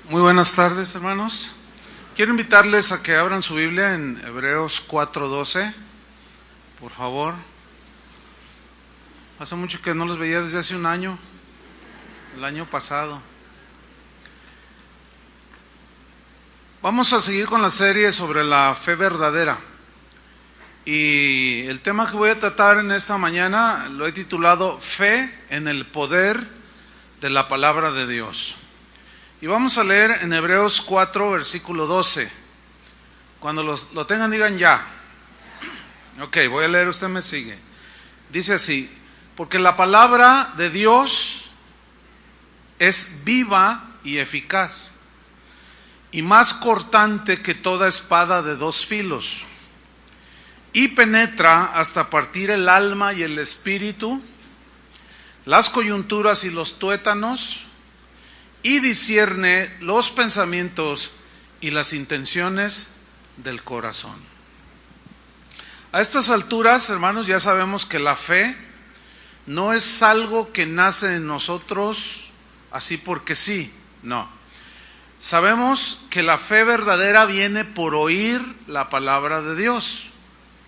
Muy buenas tardes, hermanos. Quiero invitarles a que abran su Biblia en Hebreos 4:12, por favor. Hace mucho que no los veía, desde hace un año, el año pasado. Vamos a seguir con la serie sobre la fe verdadera. Y el tema que voy a tratar en esta mañana lo he titulado Fe en el poder de la palabra de Dios. Y vamos a leer en Hebreos 4, versículo 12. Cuando lo tengan, digan ya. Ok, voy a leer, usted me sigue. Dice así: porque la palabra de Dios es viva y eficaz, y más cortante que toda espada de dos filos, y penetra hasta partir el alma y el espíritu, las coyunturas y los tuétanos, y discierne los pensamientos y las intenciones del corazón. A estas alturas, hermanos, ya sabemos que la fe no es algo que nace en nosotros así porque sí, no. Sabemos que la fe verdadera viene por oír la palabra de Dios.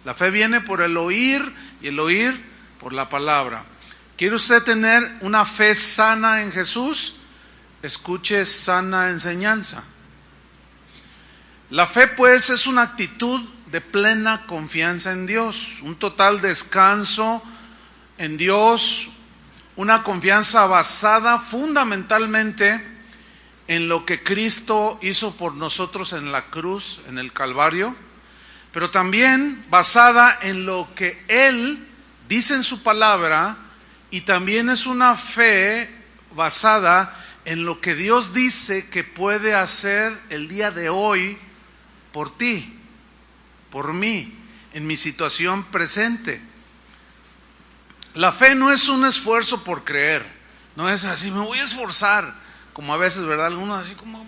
La fe viene por el oír y el oír por la palabra. ¿Quiere usted tener una fe sana en Jesús? Escuche sana enseñanza. La fe, pues, es una actitud de plena confianza en Dios, un total descanso en Dios, una confianza basada fundamentalmente en lo que Cristo hizo por nosotros en la cruz, en el Calvario, pero también basada en lo que Él dice en su palabra, y también es una fe basada en lo que Dios dice que puede hacer el día de hoy por ti, por mí, en mi situación presente. La fe no es un esfuerzo por creer, no es así, me voy a esforzar, como a veces, ¿verdad? Algunos así como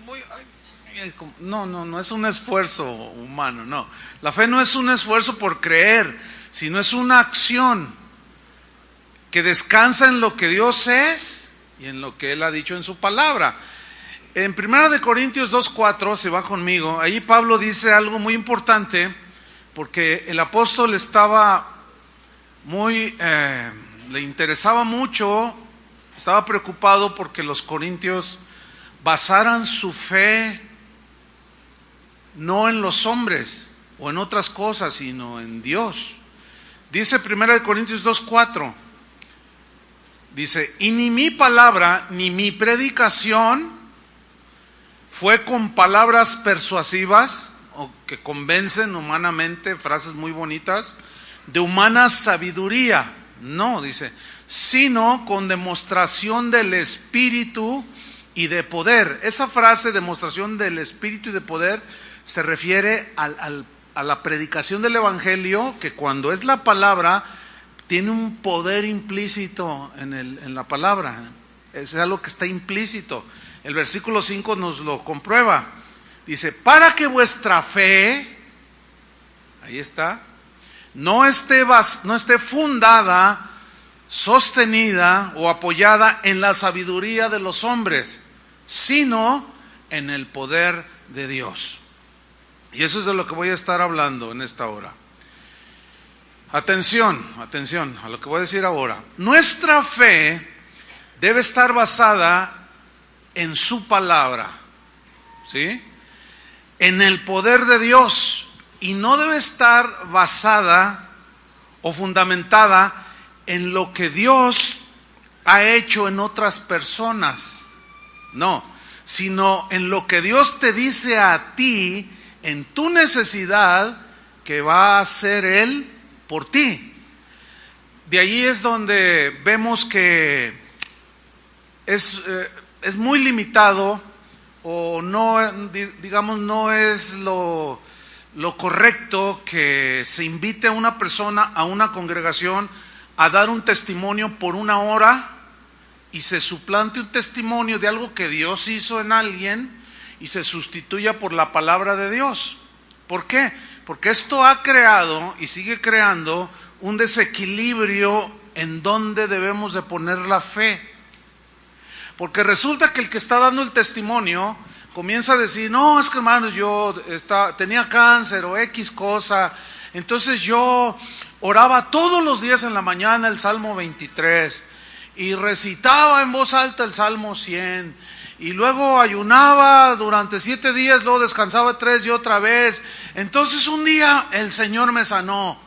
no es un esfuerzo humano, no. La fe no es un esfuerzo por creer, sino es una acción que descansa en lo que Dios es y en lo que Él ha dicho en su palabra. En 1 Corintios 2:4, si va conmigo, ahí Pablo dice algo muy importante, porque el apóstol estaba le interesaba mucho, estaba preocupado porque los corintios basaran su fe no en los hombres o en otras cosas, sino en Dios. Dice 1 Corintios 2:4, dice: y ni mi palabra ni mi predicación fue con palabras persuasivas o que convencen humanamente, frases muy bonitas, de humana sabiduría, no, dice, sino con demostración del Espíritu y de poder. Esa frase, demostración del Espíritu y de poder, se refiere a la predicación del Evangelio, que cuando es la palabra, tiene un poder implícito en la palabra. Es algo que está implícito. El versículo 5 nos lo comprueba. Dice: para que vuestra fe, ahí está, no esté fundada, sostenida o apoyada en la sabiduría de los hombres, sino en el poder de Dios. Y eso es de lo que voy a estar hablando en esta hora. Atención a lo que voy a decir ahora. Nuestra fe debe estar basada en su palabra, ¿sí? En el poder de Dios, y no debe estar basada o fundamentada en lo que Dios ha hecho en otras personas, no, sino en lo que Dios te dice a ti en tu necesidad que va a hacer Él por ti. De allí es donde vemos que es muy limitado, o no, digamos, no es lo correcto que se invite a una persona, a una congregación, a dar un testimonio por una hora y se suplante un testimonio de algo que Dios hizo en alguien y se sustituya por la palabra de Dios. ¿Por qué? Porque esto ha creado y sigue creando un desequilibrio en donde debemos de poner la fe. Porque resulta que el que está dando el testimonio comienza a decir, no, es que hermano, yo tenía cáncer o X cosa, entonces yo oraba todos los días en la mañana el Salmo 23 y recitaba en voz alta el Salmo 100 y luego ayunaba durante 7 días, luego descansaba 3 y otra vez. Entonces un día el Señor me sanó.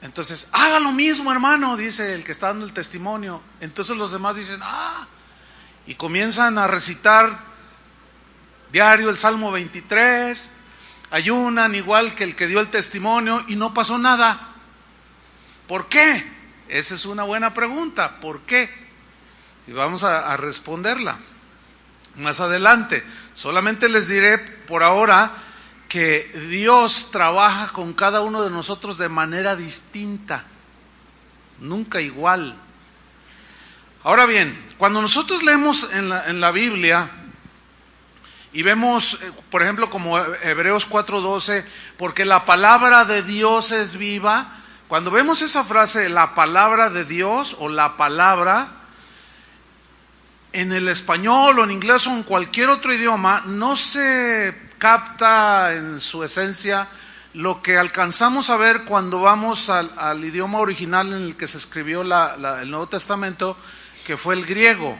Entonces, haga lo mismo, hermano, dice el que está dando el testimonio. Entonces los demás dicen, y comienzan a recitar diario el Salmo 23, ayunan igual que el que dio el testimonio y no pasó nada. ¿Por qué? Esa es una buena pregunta. ¿Por qué? Y vamos a responderla más adelante. Solamente les diré por ahora que Dios trabaja con cada uno de nosotros de manera distinta, nunca igual. Ahora bien, cuando nosotros leemos en la Biblia y vemos, por ejemplo, como Hebreos 4:12, porque la palabra de Dios es viva, cuando vemos esa frase, la palabra de Dios o la palabra, en el español o en inglés o en cualquier otro idioma, no se capta en su esencia lo que alcanzamos a ver cuando vamos al idioma original en el que se escribió el Nuevo Testamento, que fue el griego.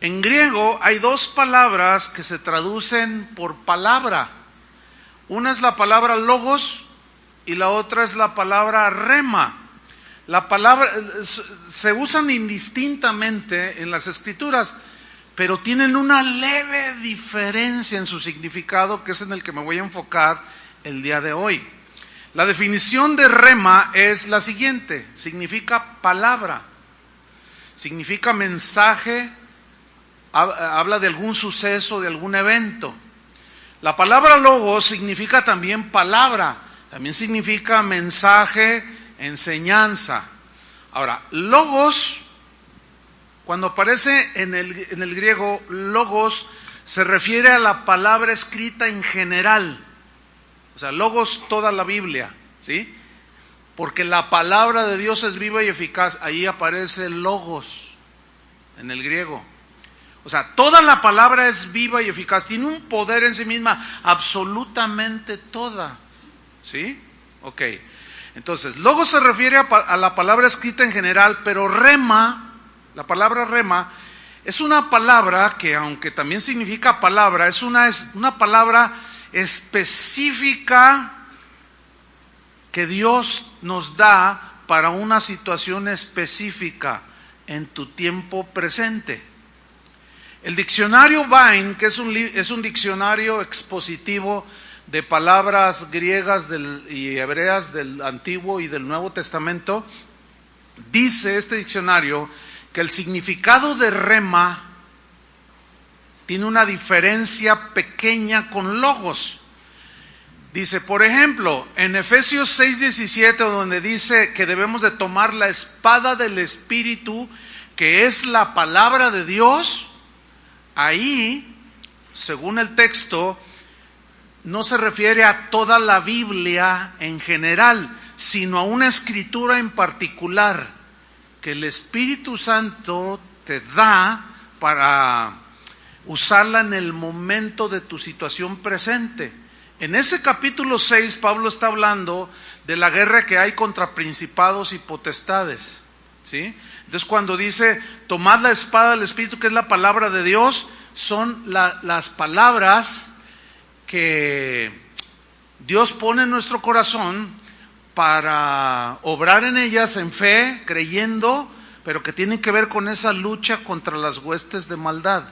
En griego hay 2 palabras que se traducen por palabra. Una es la palabra logos y la otra es la palabra rema. La palabra se usan indistintamente en las Escrituras, pero tienen una leve diferencia en su significado, que es en el que me voy a enfocar el día de hoy. La definición de rema es la siguiente: significa palabra, significa mensaje, habla de algún suceso, de algún evento. La palabra logos significa también palabra, también significa mensaje, enseñanza. Ahora, logos, cuando aparece en el griego, logos se refiere a la palabra escrita en general. O sea, logos, toda la Biblia, ¿sí? Porque la palabra de Dios es viva y eficaz. Ahí aparece logos en el griego. O sea, toda la palabra es viva y eficaz. Tiene un poder en sí misma, absolutamente toda. ¿Sí? Ok. Entonces, logos se refiere a la palabra escrita en general, pero rema, la palabra rema, es una palabra que, aunque también significa palabra, es una palabra específica que Dios nos da para una situación específica en tu tiempo presente. El diccionario Vine, que es un diccionario expositivo de palabras griegas y hebreas del Antiguo y del Nuevo Testamento, dice este diccionario que el significado de rema tiene una diferencia pequeña con logos. Dice, por ejemplo, en Efesios 6:17, donde dice que debemos de tomar la espada del Espíritu, que es la palabra de Dios, ahí, según el texto, no se refiere a toda la Biblia en general, sino a una escritura en particular que el Espíritu Santo te da para usarla en el momento de tu situación presente. En ese capítulo 6, Pablo está hablando de la guerra que hay contra principados y potestades, ¿sí? Entonces, cuando dice, tomad la espada del Espíritu, que es la palabra de Dios, son las palabras que Dios pone en nuestro corazón para obrar en ellas en fe, creyendo, pero que tienen que ver con esa lucha contra las huestes de maldad.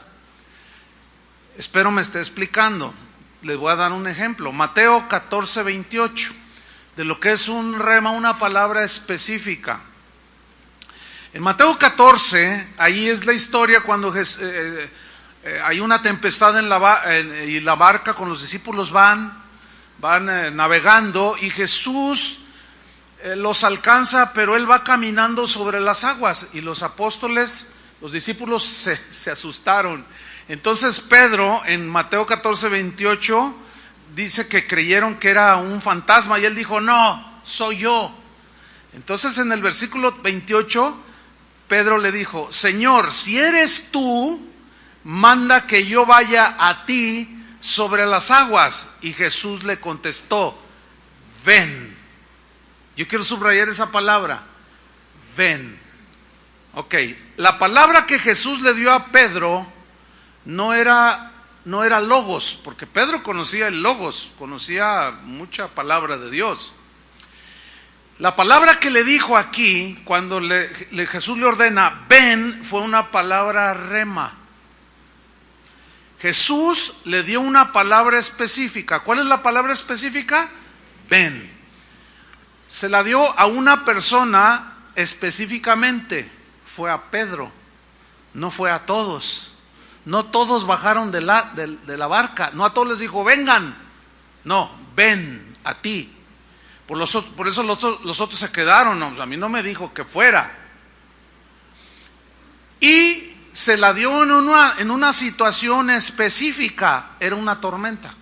Espero me esté explicando. Les voy a dar un ejemplo. Mateo 14:28, de lo que es un rema, una palabra específica. En Mateo 14, ahí es la historia cuando hay una tempestad y la barca con los discípulos van navegando y Jesús los alcanza, pero Él va caminando sobre las aguas y los apóstoles, los discípulos se asustaron. Entonces Pedro en Mateo 14:28 dice que creyeron que era un fantasma y Él dijo, no, soy yo. Entonces en el versículo 28 Pedro le dijo, Señor, si eres tú, manda que yo vaya a ti sobre las aguas. Y Jesús le contestó, ven. Yo quiero subrayar esa palabra, ven. Ok, la palabra que Jesús le dio a Pedro no era logos, porque Pedro conocía el logos, conocía mucha palabra de Dios. La palabra que le dijo aquí, cuando Jesús le ordena, ven, fue una palabra rema. Jesús le dio una palabra específica. ¿Cuál es la palabra específica? Ven. Se la dio a una persona específicamente. Fue a Pedro, no fue a todos. No todos bajaron de la barca, no a todos les dijo, vengan. No, ven a ti. Por eso los otros se quedaron, no, a mí no me dijo que fuera. Y se la dio en una situación específica, era una tormenta.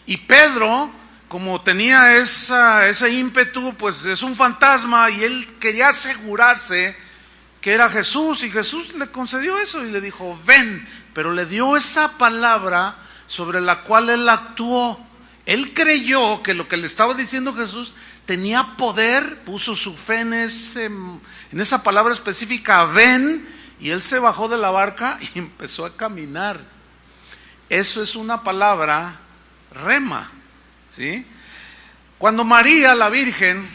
Y Pedro, como tenía ese ímpetu, pues es un fantasma y él quería asegurarse que era Jesús, y Jesús le concedió eso y le dijo, ven, pero le dio esa palabra sobre la cual él actuó. Él creyó que lo que le estaba diciendo Jesús tenía poder, puso su fe en esa palabra específica, ven, y él se bajó de la barca y empezó a caminar. Eso es una palabra rema, ¿sí? Cuando María, la Virgen,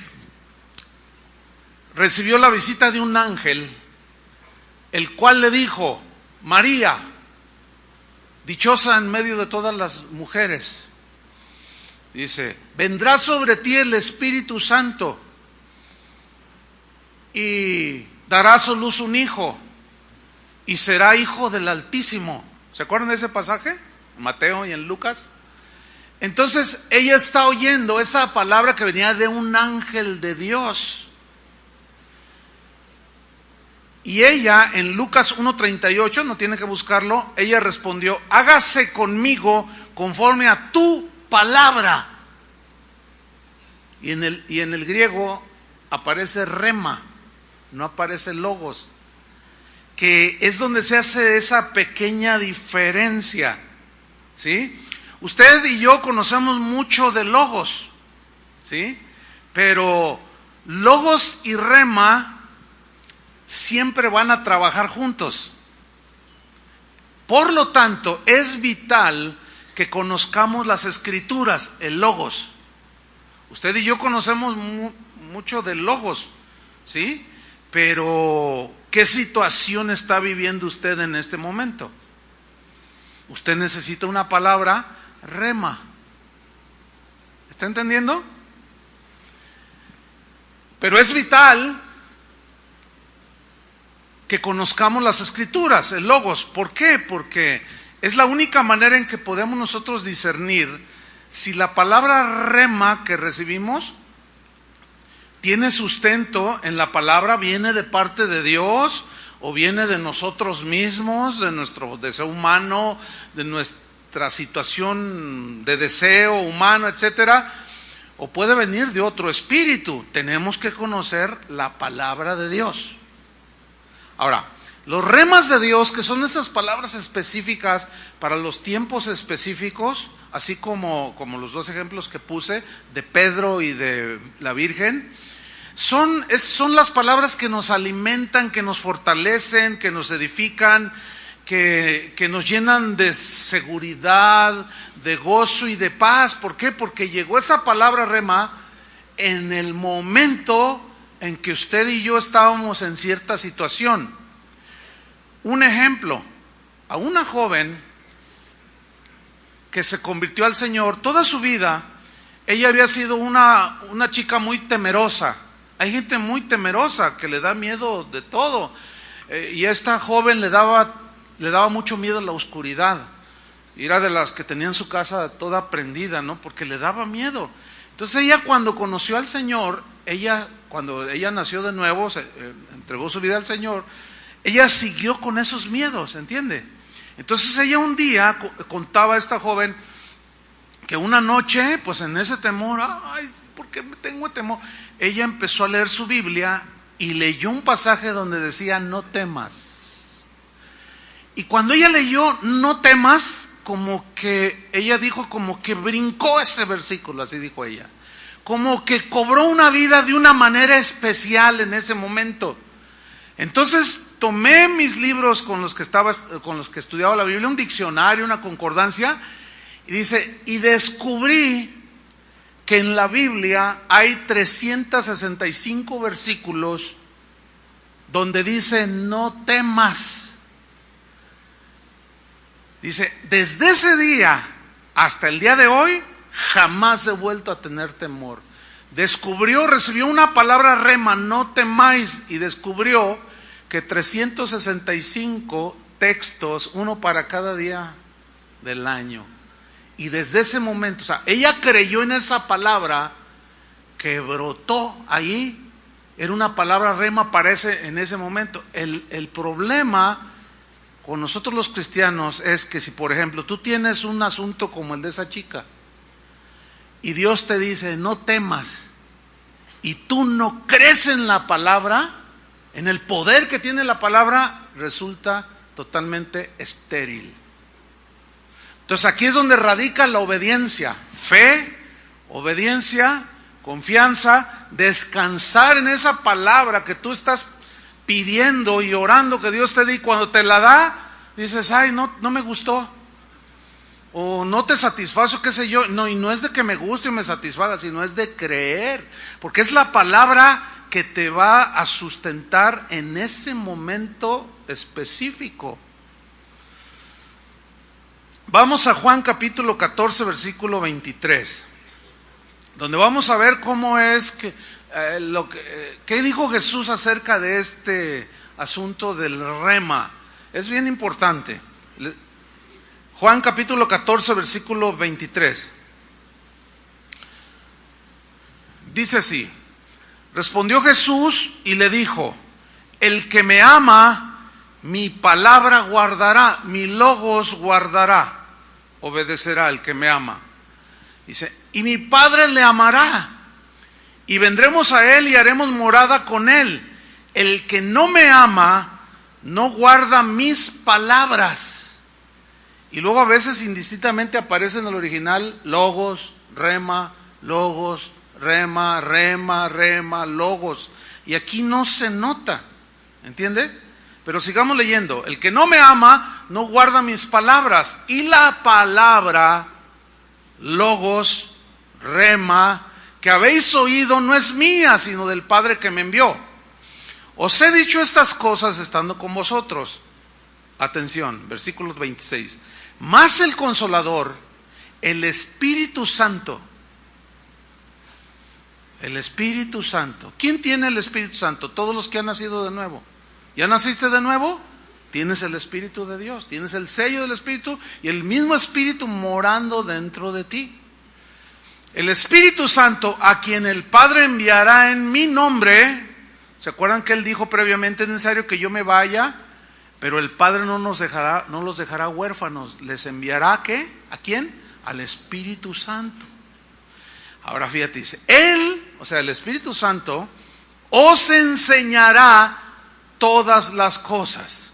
recibió la visita de un ángel, el cual le dijo, María, dichosa en medio de todas las mujeres, dice, vendrá sobre ti el Espíritu Santo y darás a luz un hijo y será hijo del Altísimo. ¿Se acuerdan de ese pasaje? En Mateo y en Lucas. Entonces ella está oyendo esa palabra que venía de un ángel de Dios. Y ella en Lucas 1:38, no tiene que buscarlo, ella respondió, hágase conmigo conforme a tu palabra. Y en el griego aparece rema, no aparece logos, que es donde se hace esa pequeña diferencia, ¿sí? Usted y yo conocemos mucho de logos, ¿sí? Pero logos y rema siempre van a trabajar juntos. Por lo tanto, es vital que conozcamos las escrituras, el logos. Usted y yo conocemos mucho de logos, ¿sí? Pero, ¿qué situación está viviendo usted en este momento? Usted necesita una palabra rema. ¿Está entendiendo? Pero es vital que conozcamos las escrituras, el logos. ¿Por qué? Porque es la única manera en que podemos nosotros discernir si la palabra rema que recibimos tiene sustento en la palabra, viene de parte de Dios o viene de nosotros mismos, de nuestro deseo humano, de nuestra situación de deseo humano, etcétera, o puede venir de otro espíritu. Tenemos que conocer la palabra de Dios. Ahora, los remas de Dios, que son esas palabras específicas para los tiempos específicos, así como los dos ejemplos que puse, de Pedro y de la Virgen, son las palabras que nos alimentan, que nos fortalecen, que nos edifican, que nos llenan de seguridad, de gozo y de paz. ¿Por qué? Porque llegó esa palabra rema en el momento en que usted y yo estábamos en cierta situación. Un ejemplo, a una joven que se convirtió al Señor, toda su vida, ella había sido una chica muy temerosa. Hay gente muy temerosa que le da miedo de todo. Y a esta joven le daba mucho miedo la oscuridad. Era de las que tenían su casa toda prendida, ¿no? Porque le daba miedo. Entonces ella, cuando conoció al Señor, cuando ella nació de nuevo, entregó su vida al Señor, ella siguió con esos miedos, ¿entiende? Entonces ella un día contaba a esta joven que una noche, pues en ese temor, ay, ¿por qué tengo temor? Ella empezó a leer su Biblia y leyó un pasaje donde decía, no temas. Y cuando ella leyó, no temas, como que ella dijo, como que brincó ese versículo, así dijo ella. Como que cobró una vida de una manera especial en ese momento. Entonces tomé mis libros con los que estudiaba la Biblia, un diccionario, una concordancia, y dice, y descubrí que en la Biblia hay 365 versículos donde dice no temas. Dice, desde ese día hasta el día de hoy, jamás he vuelto a tener temor. Recibió una palabra rema, no temáis, y descubrió que 365 textos, uno para cada día del año. Y desde ese momento, o sea, ella creyó en esa palabra que brotó ahí. Era una palabra rema en ese momento. El problema con nosotros los cristianos es que si, por ejemplo, tú tienes un asunto como el de esa chica y Dios te dice, no temas, y tú no crees en la palabra, en el poder que tiene la palabra, resulta totalmente estéril. Entonces aquí es donde radica la obediencia, fe, obediencia, confianza, descansar en esa palabra que tú estás pidiendo y orando que Dios te dé, y cuando te la da, dices, ay, no me gustó, o no te satisfazo, qué sé yo. No, y no es de que me guste y me satisfaga, sino es de creer, porque es la palabra que te va a sustentar en ese momento específico. Vamos a Juan capítulo 14, versículo 23, donde vamos a ver cómo es que, qué dijo Jesús acerca de este asunto del rema. Es bien importante. Juan capítulo 14, versículo 23. Dice así, respondió Jesús y le dijo, el que me ama, mi palabra guardará, mi logos guardará, obedecerá el que me ama. Dice, y mi Padre le amará, y vendremos a él y haremos morada con él. El que no me ama, no guarda mis palabras. Y luego a veces indistintamente aparece en el original logos, rema, rema, logos. Y aquí no se nota, ¿entiende? Pero sigamos leyendo. El que no me ama, no guarda mis palabras. Y la palabra, logos, rema, que habéis oído, no es mía, sino del Padre que me envió. Os he dicho estas cosas estando con vosotros. Atención, versículo 26. Mas el Consolador, el Espíritu Santo. El Espíritu Santo. ¿Quién tiene el Espíritu Santo? Todos los que han nacido de nuevo. ¿Ya naciste de nuevo? Tienes el Espíritu de Dios, tienes el sello del Espíritu y el mismo Espíritu morando dentro de ti. El Espíritu Santo, a quien el Padre enviará en mi nombre. ¿Se acuerdan que Él dijo previamente, es necesario que yo me vaya? Pero el Padre no los dejará huérfanos. ¿Les enviará qué? ¿A quién? Al Espíritu Santo. Ahora fíjate, dice, Él, o sea, el Espíritu Santo, os enseñará todas las cosas.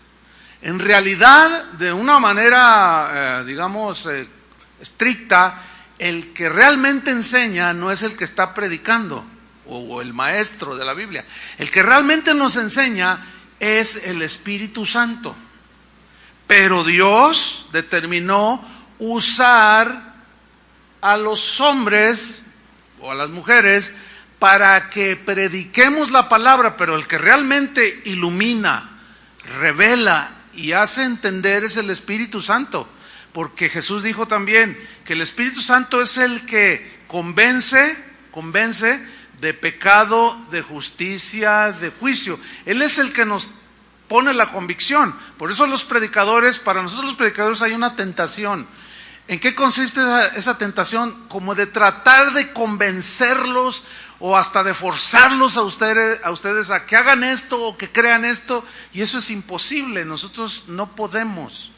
En realidad, de una manera, estricta, el que realmente enseña no es el que está predicando o el maestro de la Biblia. El que realmente nos enseña es el Espíritu Santo. Pero Dios determinó usar a los hombres o a las mujeres para que prediquemos la palabra, pero el que realmente ilumina, revela y hace entender es el Espíritu Santo. Porque Jesús dijo también que el Espíritu Santo es el que convence de pecado, de justicia, de juicio. Él es el que nos pone la convicción. Por eso los predicadores, para nosotros los predicadores hay una tentación. ¿En qué consiste esa tentación? Como de tratar de convencerlos o hasta de forzarlos a ustedes a que hagan esto o que crean esto, y eso es imposible. Nosotros no podemos.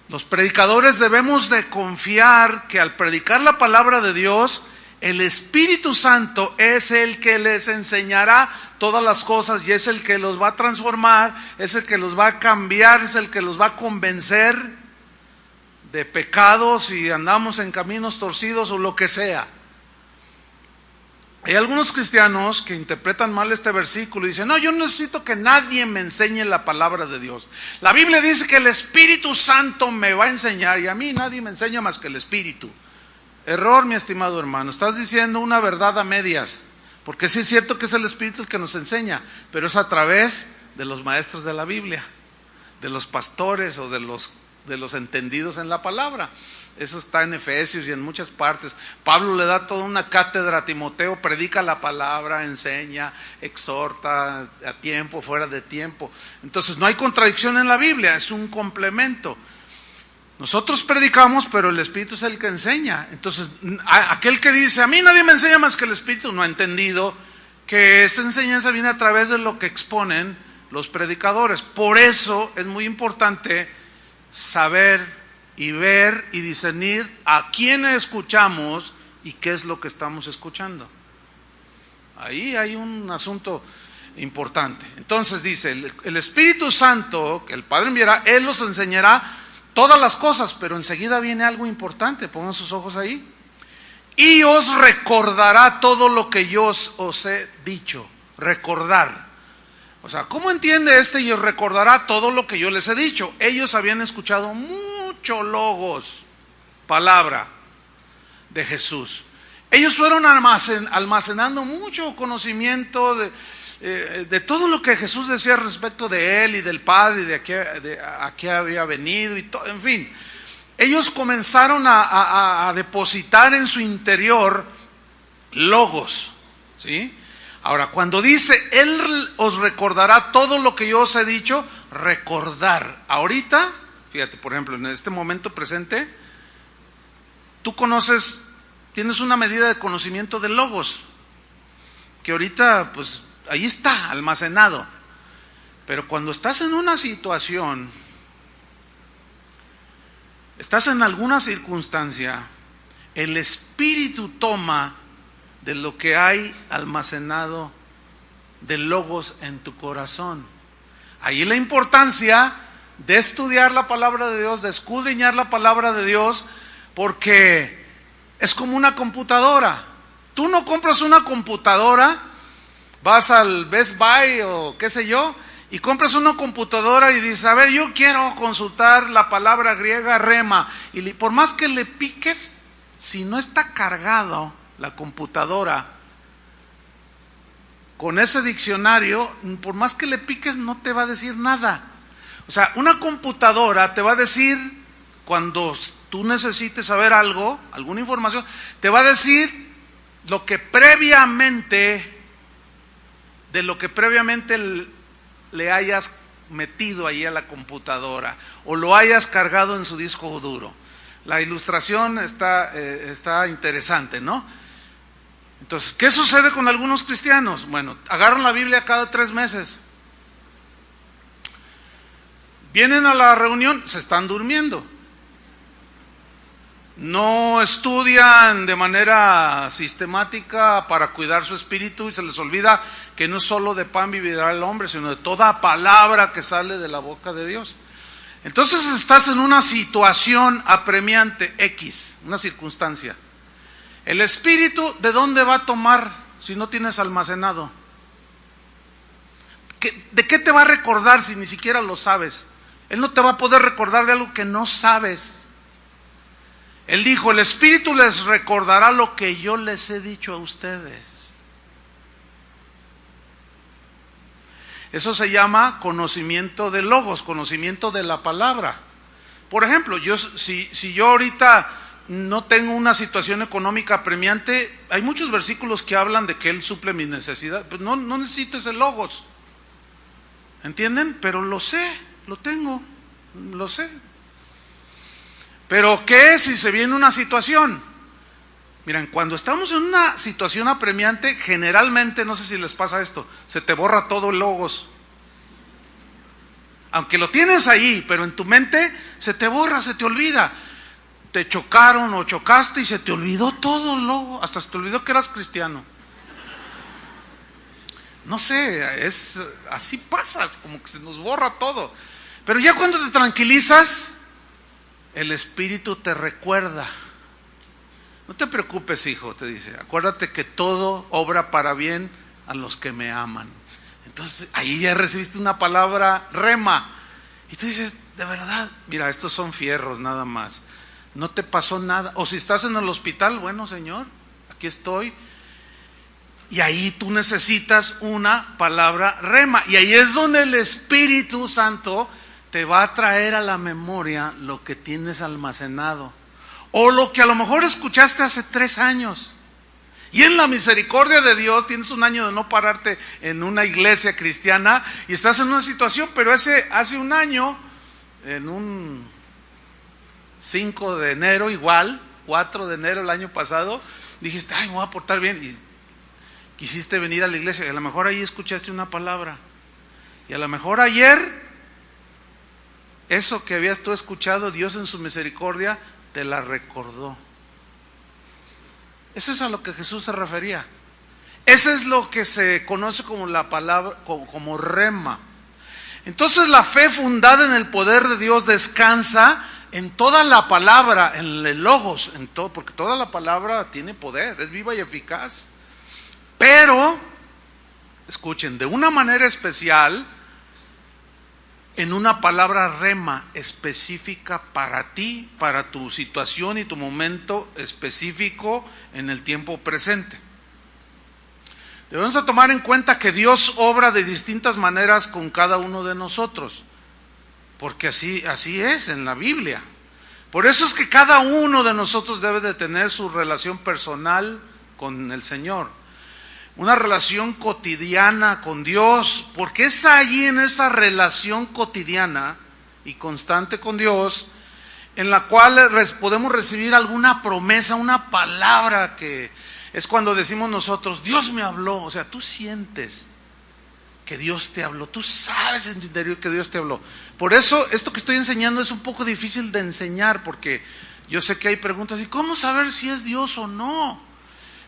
Los predicadores debemos de confiar que al predicar la palabra de Dios, el Espíritu Santo es el que les enseñará todas las cosas y es el que los va a transformar, es el que los va a cambiar, es el que los va a convencer de pecados si andamos en caminos torcidos o lo que sea. Hay algunos cristianos que interpretan mal este versículo y dicen, no, yo no necesito que nadie me enseñe la palabra de Dios. La Biblia dice que el Espíritu Santo me va a enseñar y a mí nadie me enseña más que el Espíritu. Error, mi estimado hermano, estás diciendo una verdad a medias, porque sí es cierto que es el Espíritu el que nos enseña, pero es a través de los maestros de la Biblia, de los pastores o de los entendidos en la palabra. Eso está en Efesios y en muchas partes. Pablo le da toda una cátedra a Timoteo, predica la palabra, enseña, exhorta a tiempo, fuera de tiempo. Entonces no hay contradicción en la Biblia, es un complemento. Nosotros predicamos, pero el Espíritu es el que enseña. Entonces, aquel que dice, a mí nadie me enseña más que el Espíritu, no ha entendido que esa enseñanza viene a través de lo que exponen los predicadores. Por eso es muy importante saber y ver y discernir a quién escuchamos y qué es lo que estamos escuchando. Ahí hay un asunto importante. Entonces dice, el Espíritu Santo que el Padre enviará, Él los enseñará todas las cosas, pero enseguida viene algo importante, pongan sus ojos ahí. Y os recordará todo lo que yo os he dicho. Recordar. O sea, ¿cómo entiende y os recordará todo lo que yo les he dicho? Ellos habían escuchado mucho logos, palabra de Jesús. Ellos fueron almacenando mucho conocimiento de todo lo que Jesús decía respecto de Él y del Padre y de a qué había venido y todo, en fin. Ellos comenzaron a depositar en su interior logos, ¿sí? Ahora, cuando dice, Él os recordará todo lo que yo os he dicho, recordar. Ahorita, fíjate, por ejemplo, en este momento presente, tú conoces, tienes una medida de conocimiento de logos, que ahorita, pues, ahí está, almacenado. Pero cuando estás en una situación, estás en alguna circunstancia, el Espíritu toma de lo que hay almacenado de logos en tu corazón. Ahí la importancia de estudiar la palabra de Dios, de escudriñar la palabra de Dios, porque es como una computadora. Tú no compras una computadora, vas al Best Buy o qué sé yo, y compras una computadora y dices, a ver, yo quiero consultar la palabra griega rema, y por más que le piques, si no está cargado la computadora con ese diccionario, por más que le piques no te va a decir nada. O sea, una computadora te va a decir, cuando tú necesites saber algo, alguna información, te va a decir lo que previamente le hayas metido ahí a la computadora o lo hayas cargado en su disco duro. La ilustración está interesante, ¿no? Entonces, ¿qué sucede con algunos cristianos? Bueno, agarran la Biblia cada 3 meses. Vienen a la reunión, se están durmiendo. No estudian de manera sistemática para cuidar su espíritu y se les olvida que no es solo de pan vivirá el hombre, sino de toda palabra que sale de la boca de Dios. Entonces estás en una situación apremiante X, una circunstancia. El Espíritu, ¿de dónde va a tomar si no tienes almacenado? ¿De qué te va a recordar si ni siquiera lo sabes? Él no te va a poder recordar de algo que no sabes. Él dijo, el Espíritu les recordará lo que yo les he dicho a ustedes. Eso se llama conocimiento de logos, conocimiento de la palabra. Por ejemplo, si yo ahorita no tengo una situación económica apremiante, hay muchos versículos que hablan de que Él suple mis necesidades, pues no necesito ese logos, ¿entienden? Pero lo sé, lo tengo, lo sé. Pero ¿qué si se viene una situación? Miren, cuando estamos en una situación apremiante, generalmente, no sé si les pasa esto, se te borra todo el logos. Aunque lo tienes ahí, pero en tu mente se te borra, se te olvida. te chocaron o chocaste y se te olvidó todo, luego, hasta se te olvidó que eras cristiano. No sé, así pasas, como que se nos borra todo. Pero ya cuando te tranquilizas, el Espíritu te recuerda. No te preocupes, hijo, te dice, acuérdate que todo obra para bien a los que me aman. Entonces, ahí ya recibiste una palabra rema. Y tú dices, de verdad, mira, estos son fierros nada más. No te pasó nada. O si estás en el hospital, bueno, Señor, aquí estoy. Y ahí tú necesitas una palabra rema. Y ahí es donde el Espíritu Santo te va a traer a la memoria lo que tienes almacenado. O lo que a lo mejor escuchaste hace 3 años. Y en la misericordia de Dios tienes un año de no pararte en una iglesia cristiana y estás en una situación, pero hace un año, en un 5 de enero igual, 4 de enero el año pasado, dijiste, ay, me voy a portar bien. Y quisiste venir a la iglesia y a lo mejor ahí escuchaste una palabra. Y a lo mejor ayer, eso que habías tú escuchado, Dios en su misericordia te la recordó. Eso es a lo que Jesús se refería. Eso es lo que se conoce como la palabra, como rema. Entonces la fe fundada en el poder de Dios descansa en toda la palabra, en el logos, en todo, porque toda la palabra tiene poder, es viva y eficaz. Pero, escuchen, de una manera especial, en una palabra rema específica para ti, para tu situación y tu momento específico en el tiempo presente. Debemos tomar en cuenta que Dios obra de distintas maneras con cada uno de nosotros, porque así es en la Biblia. Por eso es que cada uno de nosotros debe de tener su relación personal con el Señor. Una relación cotidiana con Dios, porque es allí en esa relación cotidiana y constante con Dios, en la cual podemos recibir alguna promesa, una palabra, que es cuando decimos nosotros, Dios me habló. O sea, tú sientes que Dios te habló, tú sabes en tu interior que Dios te habló. Por eso esto que estoy enseñando es un poco difícil de enseñar, porque yo sé que hay preguntas, ¿y cómo saber si es Dios o no?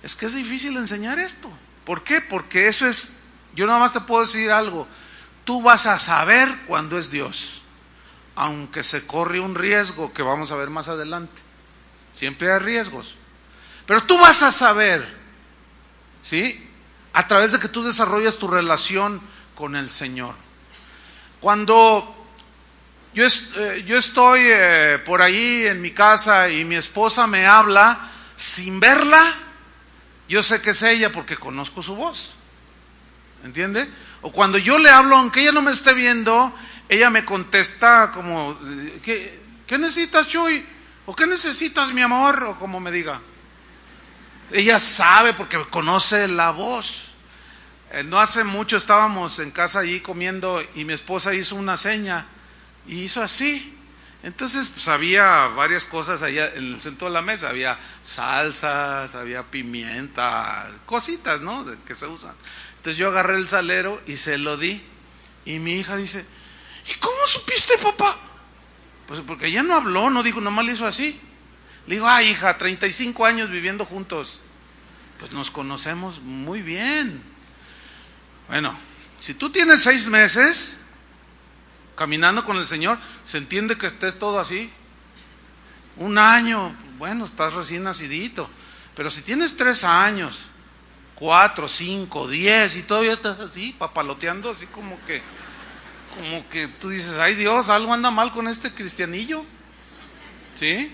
Es que es difícil enseñar esto. ¿Por qué? Porque eso es, yo nada más te puedo decir algo, tú vas a saber cuándo es Dios, aunque se corre un riesgo que vamos a ver más adelante. Siempre hay riesgos, pero tú vas a saber, ¿sí? A través de que tú desarrollas tu relación con el Señor. Cuando yo estoy por ahí en mi casa y mi esposa me habla sin verla, yo sé que es ella porque conozco su voz, ¿entiende? O cuando yo le hablo, aunque ella no me esté viendo, ella me contesta como, ¿qué necesitas, Chuy? ¿O qué necesitas, mi amor? O como me diga. Ella sabe porque conoce la voz. No hace mucho estábamos en casa allí comiendo y mi esposa hizo una seña y hizo así. Entonces, pues había varias cosas allá en el centro de la mesa, había salsas, había pimienta, cositas, ¿no? Que se usan. Entonces yo agarré el salero y se lo di, y mi hija dice, ¿y cómo supiste, papá? Pues porque ella no habló, no dijo, nomás le hizo así. Le digo, hija, 35 años viviendo juntos, pues nos conocemos muy bien. Bueno, si tú tienes 6 meses caminando con el Señor, se entiende que estés todo así. 1 año, bueno, estás recién nacidito. Pero si tienes 3 años, 4, 5, 10 y todavía estás así, papaloteando, así como que tú dices, ay Dios, algo anda mal con este cristianillo, ¿sí?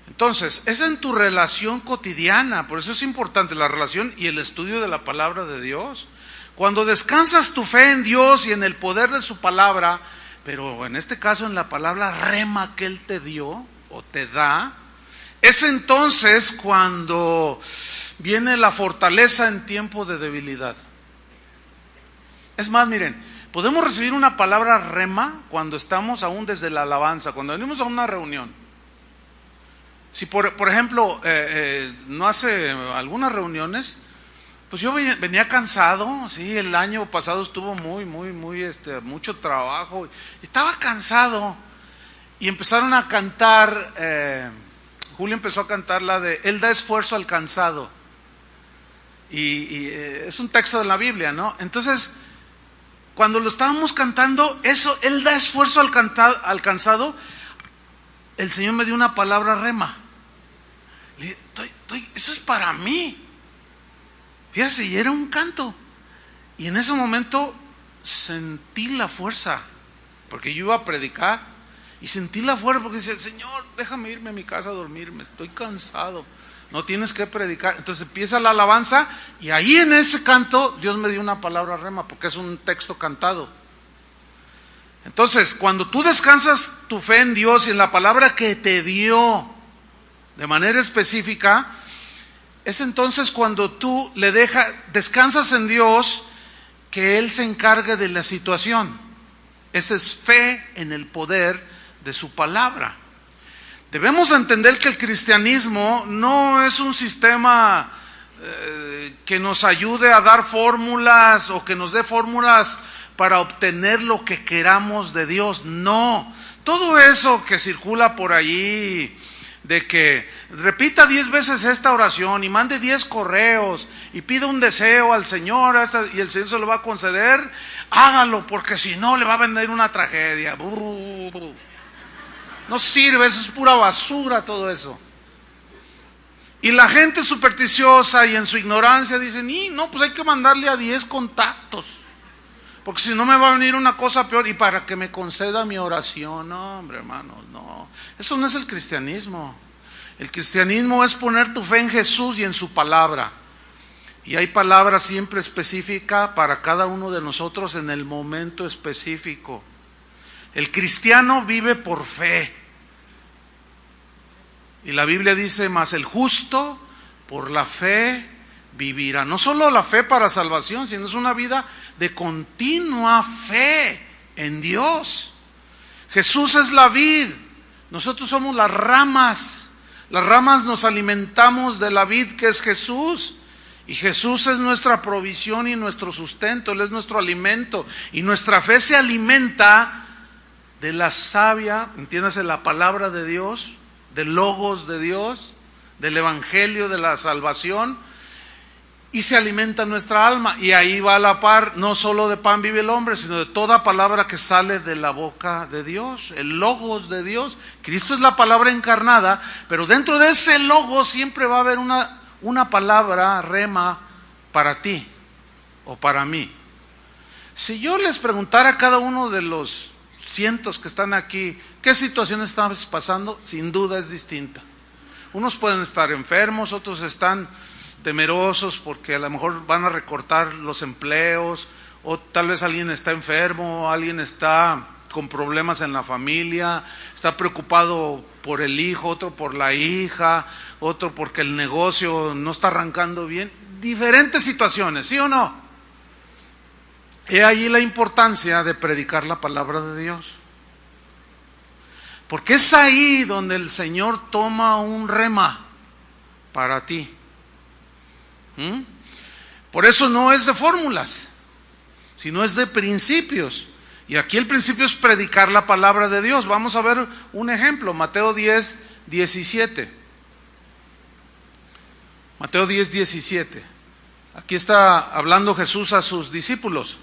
Entonces, es en tu relación cotidiana, por eso es importante la relación y el estudio de la palabra de Dios. Cuando descansas tu fe en Dios y en el poder de su palabra, pero en este caso en la palabra rema que Él te dio o te da, es entonces cuando viene la fortaleza en tiempo de debilidad. Es más, miren, podemos recibir una palabra rema cuando estamos aún desde la alabanza, cuando venimos a una reunión. Si por ejemplo, no hace algunas reuniones, pues yo venía cansado, sí, el año pasado estuvo mucho trabajo, estaba cansado y empezaron a cantar, Julio empezó a cantar la de Él da esfuerzo al cansado. Y es un texto de la Biblia, ¿no? Entonces, cuando lo estábamos cantando, eso, Él da esfuerzo al cansado, el Señor me dio una palabra rema. Le dije, eso es para mí. Fíjate, y era un canto. Y en ese momento sentí la fuerza, porque yo iba a predicar, y sentí la fuerza porque decía, Señor, déjame irme a mi casa a dormirme, estoy cansado. No tienes que predicar. Entonces empieza la alabanza y ahí en ese canto Dios me dio una palabra rema porque es un texto cantado. Entonces, cuando tú descansas tu fe en Dios y en la palabra que te dio de manera específica, es entonces cuando tú descansas en Dios, que Él se encargue de la situación. Esa es fe en el poder de su palabra. Debemos entender que el cristianismo no es un sistema que nos ayude a dar fórmulas o que nos dé fórmulas para obtener lo que queramos de Dios. No, todo eso que circula por allí, de que repita 10 veces esta oración y mande 10 correos y pida un deseo al Señor y el Señor se lo va a conceder, hágalo porque si no le va a venir una tragedia. No sirve, eso es pura basura todo eso. Y la gente supersticiosa y en su ignorancia dicen, no, pues hay que mandarle a 10 contactos, porque si no me va a venir una cosa peor y para que me conceda mi oración. No, hombre, hermanos, no. Eso no es el cristianismo. El cristianismo es poner tu fe en Jesús y en su palabra. Y hay palabra siempre específica para cada uno de nosotros en el momento específico. El cristiano vive por fe. Y la Biblia dice, mas el justo por la fe vivirá. No solo la fe para salvación, sino es una vida de continua fe en Dios. Jesús es la vid, nosotros somos las ramas. Las ramas nos alimentamos de la vid que es Jesús. Y Jesús es nuestra provisión y nuestro sustento, Él es nuestro alimento. Y nuestra fe se alimenta de la savia, entiéndase, la palabra de Dios, del logos de Dios, del evangelio de la salvación, y se alimenta nuestra alma. Y ahí va a la par, no solo de pan vive el hombre, sino de toda palabra que sale de la boca de Dios, el logos de Dios. Cristo es la palabra encarnada, pero dentro de ese logos siempre va a haber una palabra rema para ti o para mí. Si yo les preguntara a cada uno de los cientos que están aquí, ¿qué situación estamos pasando? Sin duda es distinta. Unos pueden estar enfermos, otros están temerosos porque a lo mejor van a recortar los empleos, o tal vez alguien está enfermo, alguien está con problemas en la familia, está preocupado por el hijo, otro por la hija, otro porque el negocio no está arrancando bien. Diferentes situaciones, ¿sí o no? He ahí la importancia de predicar la palabra de Dios. Porque es ahí donde el Señor toma un rema para ti. Por eso no es de fórmulas, sino es de principios. Y aquí el principio es predicar la palabra de Dios. Vamos a ver un ejemplo, Mateo 10, 17. Mateo 10, 17. Aquí está hablando Jesús a sus discípulos.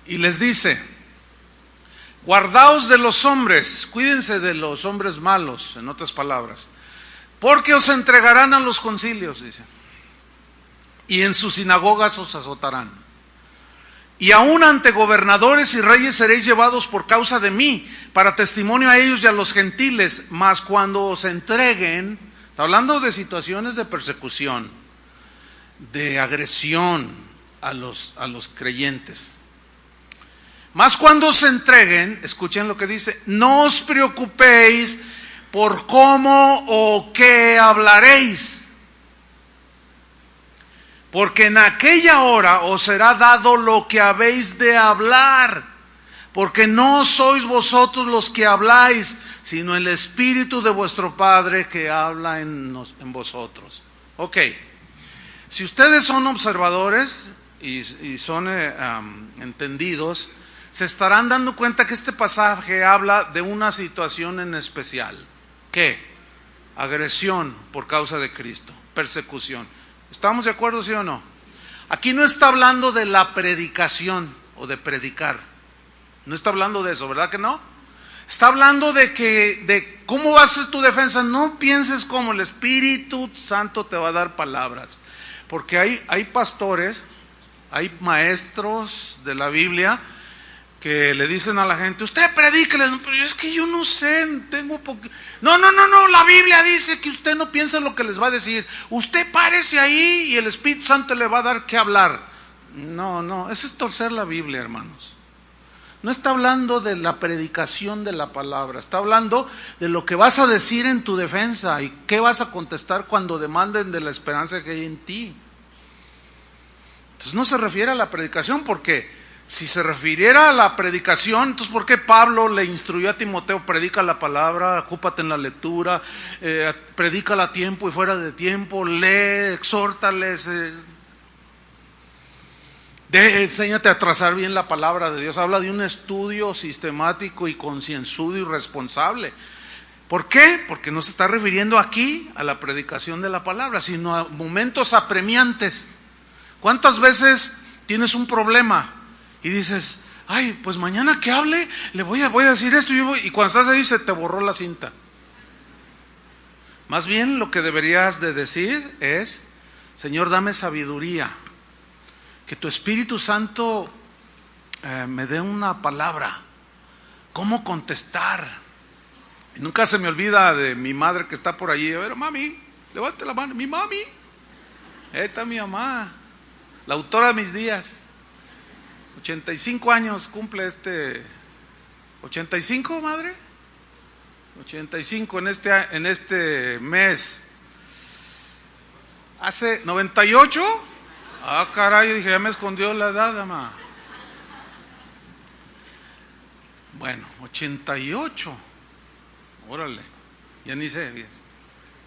Y les dice, guardaos de los hombres, cuídense de los hombres malos, en otras palabras, porque os entregarán a los concilios, dice, y en sus sinagogas os azotarán. Y aún ante gobernadores y reyes seréis llevados por causa de mí, para testimonio a ellos y a los gentiles. Mas cuando os entreguen, está hablando de situaciones de persecución, de agresión a los creyentes. Mas cuando os entreguen, escuchen lo que dice, no os preocupéis por cómo o qué hablaréis, porque en aquella hora os será dado lo que habéis de hablar, porque no sois vosotros los que habláis, sino el Espíritu de vuestro Padre que habla en vosotros. Ok, si ustedes son observadores y son entendidos, se estarán dando cuenta que este pasaje habla de una situación en especial. ¿Qué? Agresión por causa de Cristo, persecución. ¿Estamos de acuerdo, sí o no? Aquí no está hablando de la predicación o de predicar. No está hablando de eso, ¿verdad que no? Está hablando de cómo va a ser tu defensa. No pienses como el Espíritu Santo te va a dar palabras. Porque hay pastores, hay maestros de la Biblia que le dicen a la gente, usted predíqueles, pero es que yo no sé, tengo No, la Biblia dice que usted no piensa lo que les va a decir. Usted párese ahí y el Espíritu Santo le va a dar que hablar. No, eso es torcer la Biblia, hermanos. No está hablando de la predicación de la palabra, está hablando de lo que vas a decir en tu defensa y qué vas a contestar cuando demanden de la esperanza que hay en ti. Entonces no se refiere a la predicación, porque si se refiriera a la predicación, entonces ¿por qué Pablo le instruyó a Timoteo, predica la palabra, ocúpate en la lectura, predícala a tiempo y fuera de tiempo, lee, exhórtales, enséñate a trazar bien la palabra de Dios? Habla de un estudio sistemático y concienzudo y responsable. ¿Por qué? Porque no se está refiriendo aquí a la predicación de la palabra, sino a momentos apremiantes. ¿Cuántas veces tienes un problema y dices, ay, pues mañana que hable, le voy a decir esto, y cuando estás ahí se te borró la cinta? Más bien lo que deberías de decir es, Señor, dame sabiduría, que tu Espíritu Santo me dé una palabra, cómo contestar. Y nunca se me olvida de mi madre que está por allí. A ver, mami, levante la mano. Mi mami, ahí está mi mamá, la autora de mis días. 85 años cumple 85, madre. 85 en este mes. Hace 98. Ah, caray, dije, ya me escondió la edad, mamá. Bueno, 88. Órale, ya ni sé.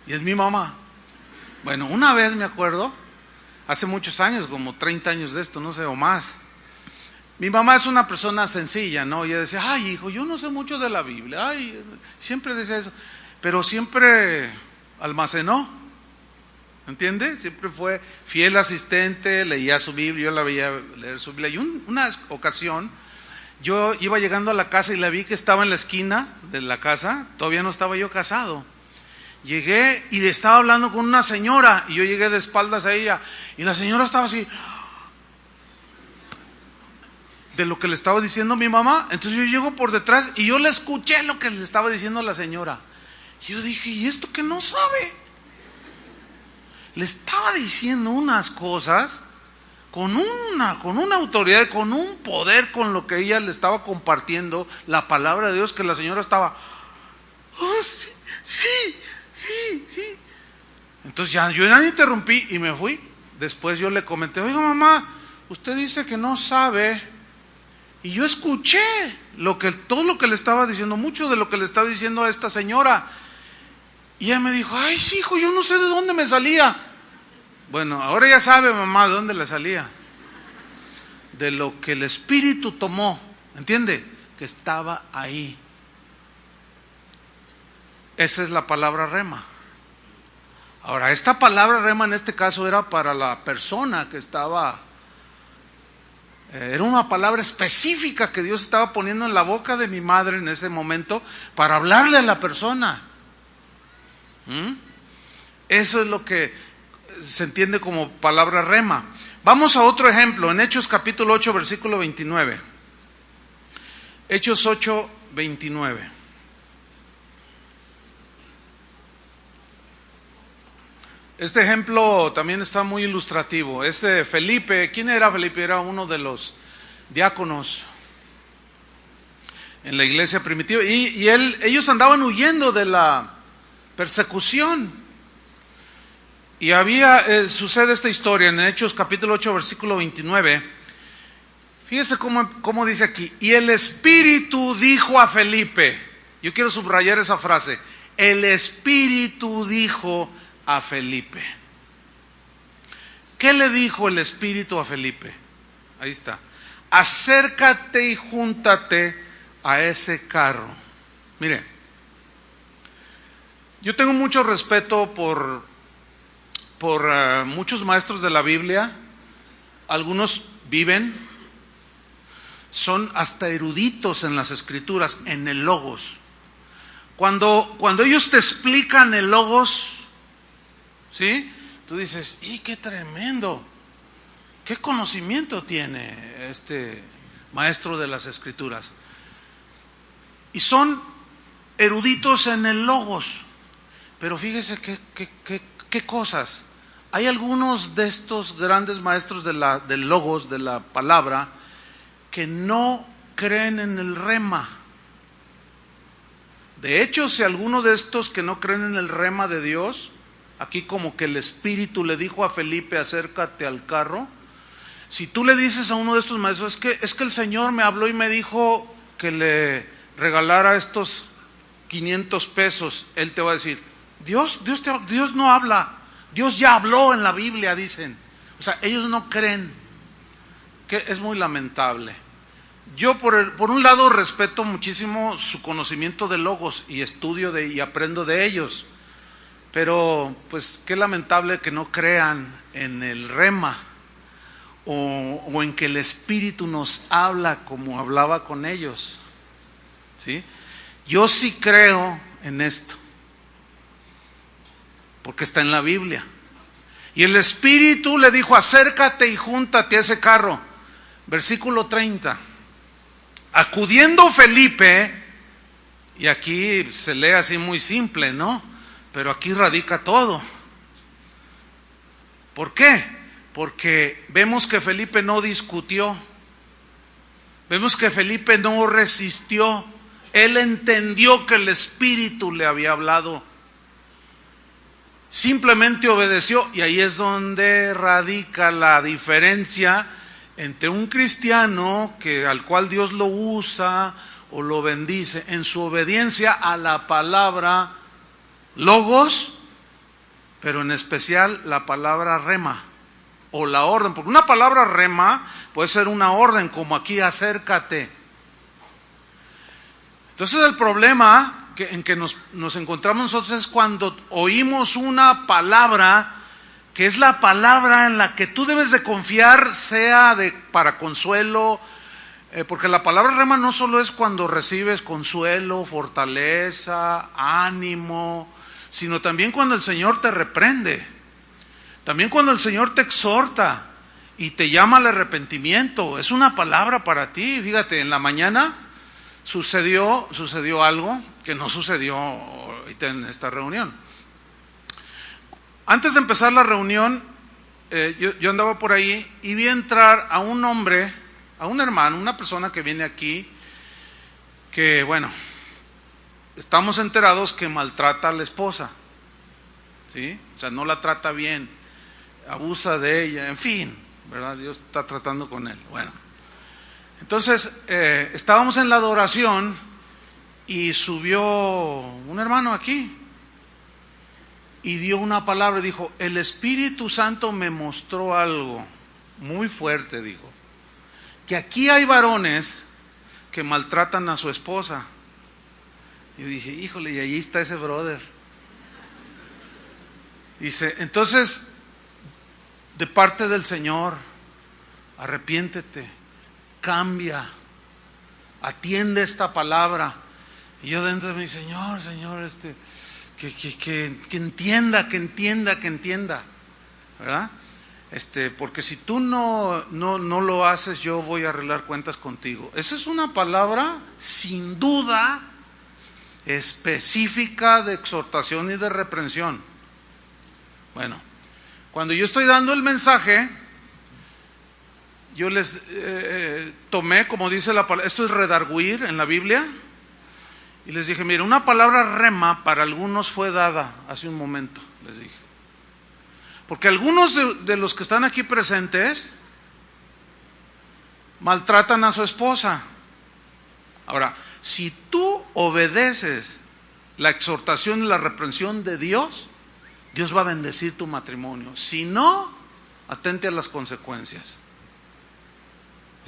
Y es mi mamá. Bueno, una vez me acuerdo, hace muchos años, como 30 años de esto, no sé, o más. Mi mamá es una persona sencilla, ¿no? Y ella decía, ay, hijo, yo no sé mucho de la Biblia. Ay, siempre decía eso. Pero siempre almacenó. ¿Entiende? Siempre fue fiel asistente, leía su Biblia, yo la veía leer su Biblia. Y una ocasión, yo iba llegando a la casa y la vi que estaba en la esquina de la casa, todavía no estaba yo casado. Llegué y estaba hablando con una señora, y yo llegué de espaldas a ella, y la señora estaba así, de lo que le estaba diciendo mi mamá. Entonces yo llego por detrás y yo le escuché lo que le estaba diciendo la señora. Y yo dije, ¿y esto qué no sabe? Le estaba diciendo unas cosas con una autoridad, con un poder, con lo que ella le estaba compartiendo la palabra de Dios, que la señora estaba, oh, sí. Entonces yo ya interrumpí y me fui. Después yo le comenté, oiga mamá, usted dice que no sabe, y yo escuché todo lo que le estaba diciendo, mucho de lo que le estaba diciendo a esta señora. Y ella me dijo, ay, sí, hijo, yo no sé de dónde me salía. Bueno, ahora ya sabe, mamá, de dónde le salía. De lo que el Espíritu tomó, ¿entiende? Que estaba ahí. Esa es la palabra rema. Ahora, esta palabra rema en este caso era para la persona que estaba... Era una palabra específica que Dios estaba poniendo en la boca de mi madre en ese momento para hablarle a la persona. Eso es lo que se entiende como palabra rema. Vamos a otro ejemplo, en Hechos capítulo 8, versículo 29. Hechos 8, 29. Este ejemplo también está muy ilustrativo. Felipe, ¿quién era Felipe? Era uno de los diáconos en la iglesia primitiva. Y ellos andaban huyendo de la persecución. Y sucede esta historia en Hechos capítulo 8, versículo 29. Fíjese cómo dice aquí. Y el Espíritu dijo a Felipe. Yo quiero subrayar esa frase. El Espíritu dijo a Felipe. ¿Qué le dijo el Espíritu a Felipe? Ahí está. acércate y júntate a ese carro. Mire, yo tengo mucho respeto por muchos maestros de la Biblia. Algunos viven, son hasta eruditos en las escrituras, en el logos. Cuando ellos te explican el logos, ¿sí? Tú dices, ¡y qué tremendo! ¿Qué conocimiento tiene este maestro de las escrituras? Y son eruditos en el logos. Pero fíjese qué cosas. Hay algunos de estos grandes maestros del logos, de la palabra, que no creen en el rema. De hecho, si alguno de estos que no creen en el rema de Dios, aquí como que el Espíritu le dijo a Felipe, acércate al carro. Si tú le dices a uno de estos maestros, es que el Señor me habló y me dijo que le regalara estos 500 pesos, él te va a decir, Dios no habla, Dios ya habló en la Biblia, dicen. O sea, ellos no creen, que es muy lamentable. Yo por un lado respeto muchísimo su conocimiento de logos y estudio y aprendo de ellos, pero pues qué lamentable que no crean en el rema o en que el Espíritu nos habla como hablaba con ellos, ¿sí? Yo sí creo en esto, porque está en la Biblia. Y el Espíritu le dijo, acércate y júntate a ese carro. Versículo 30. Acudiendo Felipe, y aquí se lee así muy simple, ¿no? Pero aquí radica todo. ¿Por qué? Porque vemos que Felipe no discutió. Vemos que Felipe no resistió. Él entendió que el Espíritu le había hablado. Simplemente obedeció, y ahí es donde radica la diferencia entre un cristiano al cual Dios lo usa o lo bendice en su obediencia a la palabra logos, pero en especial la palabra rema o la orden, porque una palabra rema puede ser una orden, como aquí acércate. Entonces el problema en que nos encontramos nosotros es cuando oímos una palabra que es la palabra en la que tú debes de confiar, sea para consuelo, porque la palabra rema no solo es cuando recibes consuelo, fortaleza, ánimo, sino también cuando el Señor te reprende, también cuando el Señor te exhorta y te llama al arrepentimiento. Es una palabra para ti. Fíjate, en la mañana sucedió algo que no sucedió ahorita en esta reunión. Antes de empezar la reunión, yo andaba por ahí y vi entrar a un hombre, a un hermano, una persona que viene aquí, que bueno, estamos enterados que maltrata a la esposa, ¿sí? O sea, no la trata bien, abusa de ella, en fin, ¿verdad? Dios está tratando con él. Bueno, entonces estábamos en la adoración y subió un hermano aquí y dio una palabra y dijo, el Espíritu Santo me mostró algo muy fuerte, dijo, que aquí hay varones que maltratan a su esposa. Y dije, híjole, y allí está ese brother. Dice, entonces, de parte del Señor, arrepiéntete, cambia, atiende esta palabra. Y yo dentro de mí, Señor, que entienda, ¿verdad? Porque si tú no lo haces, yo voy a arreglar cuentas contigo. Esa es una palabra, sin duda, específica de exhortación y de reprensión. Bueno, cuando yo estoy dando el mensaje, yo les tomé, como dice la palabra, esto es redarguir en la Biblia, y les dije, mira, una palabra rema para algunos fue dada hace un momento, les dije. Porque algunos de los que están aquí presentes maltratan a su esposa. Ahora, si tú obedeces la exhortación y la reprensión de Dios, Dios va a bendecir tu matrimonio. Si no, atente a las consecuencias.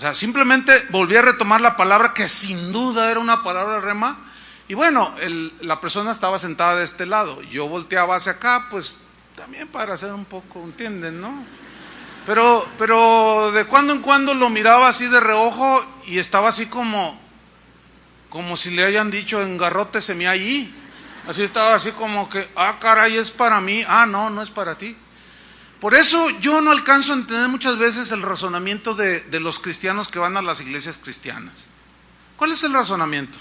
sea, simplemente volví a retomar la palabra que sin duda era una palabra rema. Y bueno, la persona estaba sentada de este lado. Yo volteaba hacia acá, pues también para hacer un poco, ¿entienden, no? Pero de cuando en cuando lo miraba así de reojo y estaba así como si le hayan dicho engarróteseme allí. Así estaba así como que, caray, es para mí. No, no es para ti. Por eso yo no alcanzo a entender muchas veces el razonamiento de los cristianos que van a las iglesias cristianas. ¿Cuál es el razonamiento?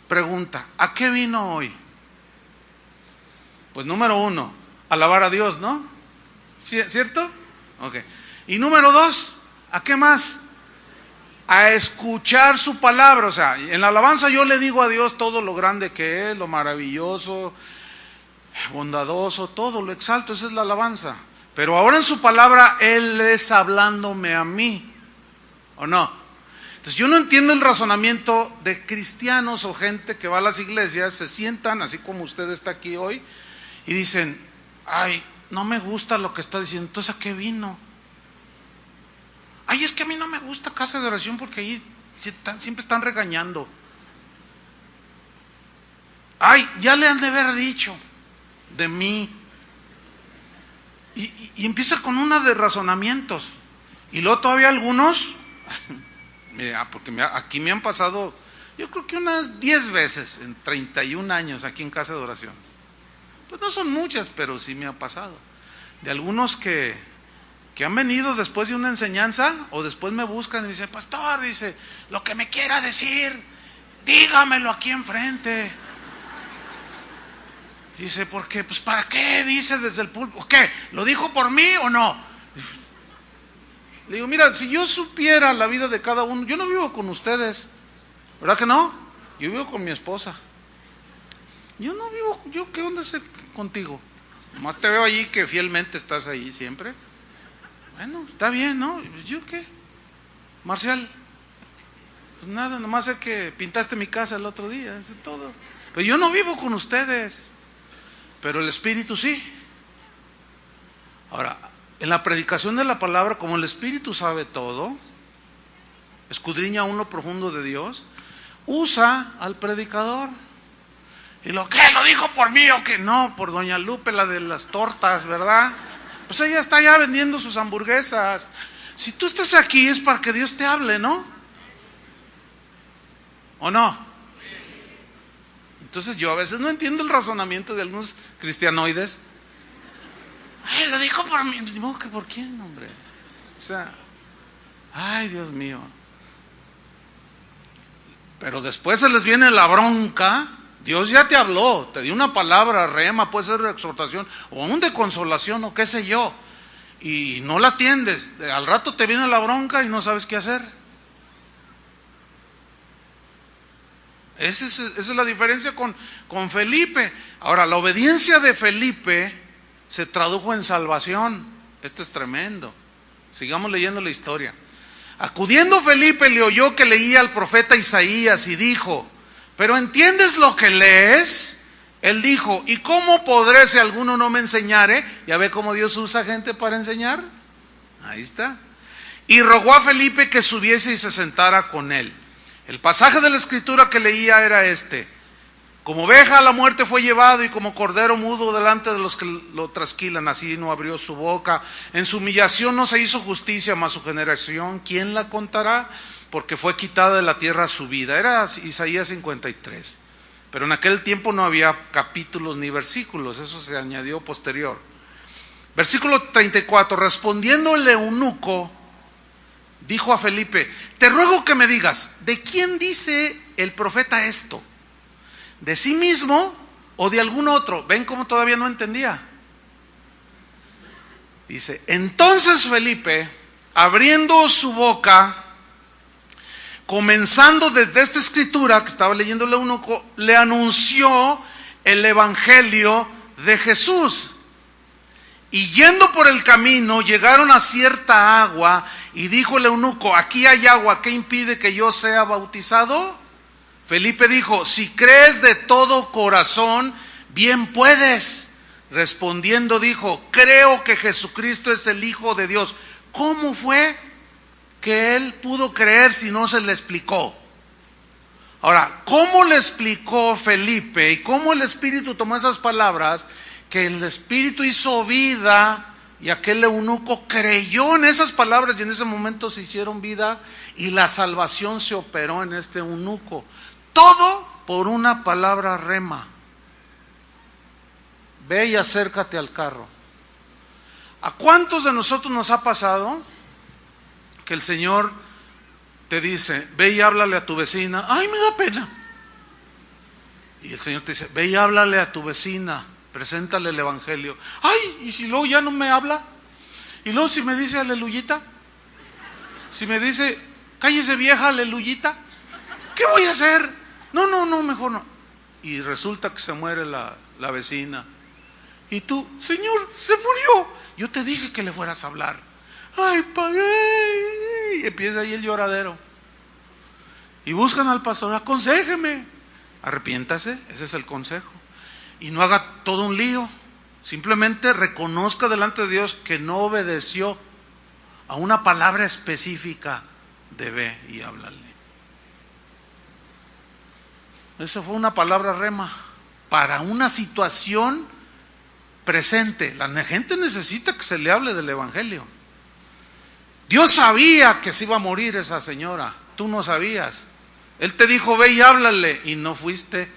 Pregunta, ¿a qué vino hoy? Pues número 1, alabar a Dios, ¿no? ¿Cierto? Ok. Y número 2, ¿a qué más? A escuchar su palabra. O sea, en la alabanza yo le digo a Dios todo lo grande que es, lo maravilloso, bondadoso, todo lo exalto, esa es la alabanza. Pero ahora en su palabra Él es hablándome a mí, ¿o no? Entonces yo no entiendo el razonamiento de cristianos o gente que va a las iglesias, se sientan así como usted está aquí hoy y dicen, ay, no me gusta lo que está diciendo, entonces ¿a qué vino? Ay, es que a mí no me gusta casa de oración porque ahí siempre están regañando. Ay, ya le han de haber dicho de mí. Y empieza con una de razonamientos. Y luego todavía algunos, mira, porque aquí me han pasado, yo creo que unas 10 veces en 31 años aquí en casa de oración. Pues no son muchas, pero sí me ha pasado. De algunos que han venido después de una enseñanza o después me buscan y me dicen, pastor, dice, lo que me quiera decir, dígamelo aquí enfrente. Dice, ¿por qué? Pues ¿para qué? Dice desde el púlpito. ¿Qué? ¿Lo dijo por mí o no? Le digo, mira, si yo supiera la vida de cada uno, yo no vivo con ustedes, ¿verdad que no? Yo vivo con mi esposa. Yo no vivo, yo ¿qué onda sé contigo? Nomás te veo allí que fielmente estás ahí siempre. Bueno, está bien, ¿no? ¿Yo qué? Marcial, pues nada, nomás sé que pintaste mi casa el otro día, eso es todo. Pero yo no vivo con ustedes, pero el Espíritu sí. Ahora, en la predicación de la palabra, como el Espíritu sabe todo, escudriña aún lo profundo de Dios, usa al predicador. ¿Y lo qué? ¿Lo dijo por mí o qué? No, por doña Lupe, la de las tortas, ¿verdad? Pues ella está ya vendiendo sus hamburguesas. Si tú estás aquí es para que Dios te hable, ¿no? ¿O no? Entonces yo a veces no entiendo el razonamiento de algunos cristianoides. Ay, lo dijo por mí. No, ¿que por quién, hombre? O sea, ay, Dios mío. Pero después se les viene la bronca. Dios ya te habló, te dio una palabra, rema, puede ser de exhortación, o aún de consolación, o qué sé yo, y no la atiendes. Al rato te viene la bronca y no sabes qué hacer. Esa es la diferencia con Felipe. Ahora, la obediencia de Felipe se tradujo en salvación. Esto es tremendo. Sigamos leyendo la historia. Acudiendo Felipe le oyó que leía al profeta Isaías y dijo, ¿pero entiendes lo que lees? Él dijo, ¿y cómo podré si alguno no me enseñare? ¿Ya ve cómo Dios usa gente para enseñar? Ahí está. Y rogó a Felipe que subiese y se sentara con él. El pasaje de la escritura que leía era este: como oveja a la muerte fue llevado y como cordero mudo delante de los que lo trasquilan, así no abrió su boca. En su humillación no se hizo justicia, mas su generación, ¿quién la contará? Porque fue quitada de la tierra su vida. Era Isaías 53. Pero en aquel tiempo no había capítulos ni versículos, eso se añadió posterior. Versículo 34, respondiendo el eunuco, dijo a Felipe, te ruego que me digas, ¿de quién dice el profeta esto? ¿De sí mismo o de algún otro? ¿Ven cómo todavía no entendía? Dice, entonces Felipe, abriendo su boca, comenzando desde esta escritura que estaba leyendo el eunuco, le anunció el evangelio de Jesús. Y yendo por el camino, llegaron a cierta agua, y dijo el eunuco, aquí hay agua, ¿qué impide que yo sea bautizado? Felipe dijo, si crees de todo corazón, bien puedes. Respondiendo dijo, creo que Jesucristo es el Hijo de Dios. ¿Cómo fue? que él pudo creer si no se le explicó. Ahora, ¿cómo le explicó Felipe y cómo el Espíritu tomó esas palabras? Que el Espíritu hizo vida y aquel eunuco creyó en esas palabras y en ese momento se hicieron vida y la salvación se operó en este eunuco. Todo por una palabra rema. Ve y acércate al carro. ¿A cuántos de nosotros nos ha pasado que el Señor te dice, ve y háblale a tu vecina? Ay, me da pena. Y el Señor te dice, ve y háblale a tu vecina, preséntale el evangelio. Ay, ¿y si luego ya no me habla? Y luego si me dice aleluyita, si me dice, cállese vieja, aleluyita, ¿qué voy a hacer? No, mejor no. Y resulta que se muere la vecina. Y tú, Señor, se murió. Yo te dije que le fueras a hablar. Ay, pagué. Y empieza ahí el lloradero. Y buscan al pastor, aconséjeme. Arrepiéntase, ese es el consejo. Y no haga todo un lío. Simplemente reconozca delante de Dios que no obedeció a una palabra específica de ve y háblale. Eso fue una palabra rema para una situación presente. La gente necesita que se le hable del evangelio. Dios sabía que se iba a morir esa señora, tú no sabías. Él te dijo ve y háblale y no fuiste.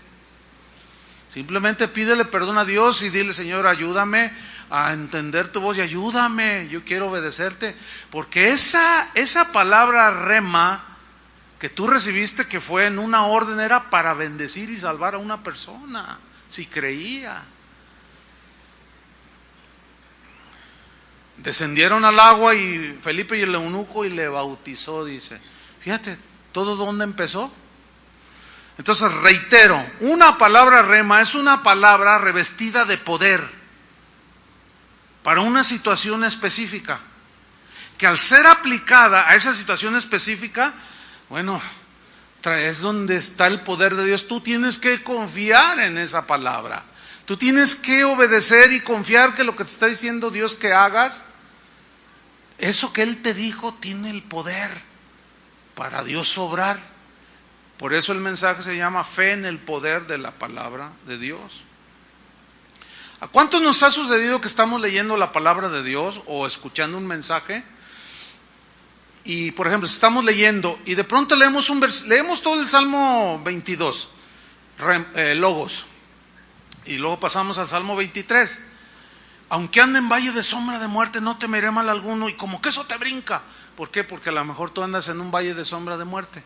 Simplemente pídele perdón a Dios y dile, Señor, ayúdame a entender tu voz y ayúdame, yo quiero obedecerte. Porque esa palabra rema que tú recibiste, que fue en una orden, era para bendecir y salvar a una persona, si creía. Descendieron al agua y Felipe y el eunuco y le bautizó, dice. Fíjate, ¿todo dónde empezó? Entonces reitero, una palabra rema es una palabra revestida de poder para una situación específica, que al ser aplicada a esa situación específica, bueno, es donde está el poder de Dios. Tú tienes que confiar en esa palabra. Tú tienes que obedecer y confiar que lo que te está diciendo Dios que hagas, eso que Él te dijo tiene el poder para Dios obrar. Por eso el mensaje se llama fe en el poder de la palabra de Dios. ¿A cuántos nos ha sucedido que estamos leyendo la palabra de Dios o escuchando un mensaje? Y por ejemplo, estamos leyendo y de pronto leemos todo el Salmo 22, Logos. Y luego pasamos al Salmo 23. Aunque ande en valle de sombra de muerte, no temeré mal alguno. Y como que eso te brinca. ¿Por qué? Porque a lo mejor tú andas en un valle de sombra de muerte.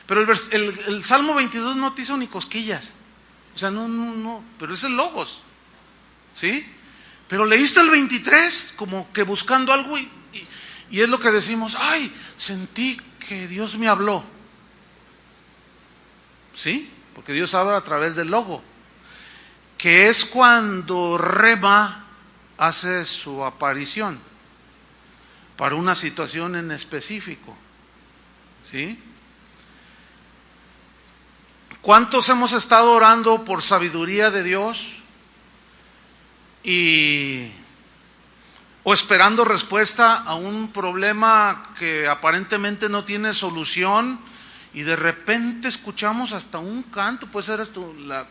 Pero el Salmo 22 no te hizo ni cosquillas. O sea, no. Pero es el Logos. ¿Sí? Pero leíste el 23 como que buscando algo y es lo que decimos. Ay, sentí que Dios me habló. ¿Sí? Porque Dios habla a través del Logo. Que es cuando Rema hace su aparición para una situación en específico. ¿Sí? ¿Cuántos hemos estado orando por sabiduría de Dios o esperando respuesta a un problema que aparentemente no tiene solución? Y de repente escuchamos hasta un canto, puede ser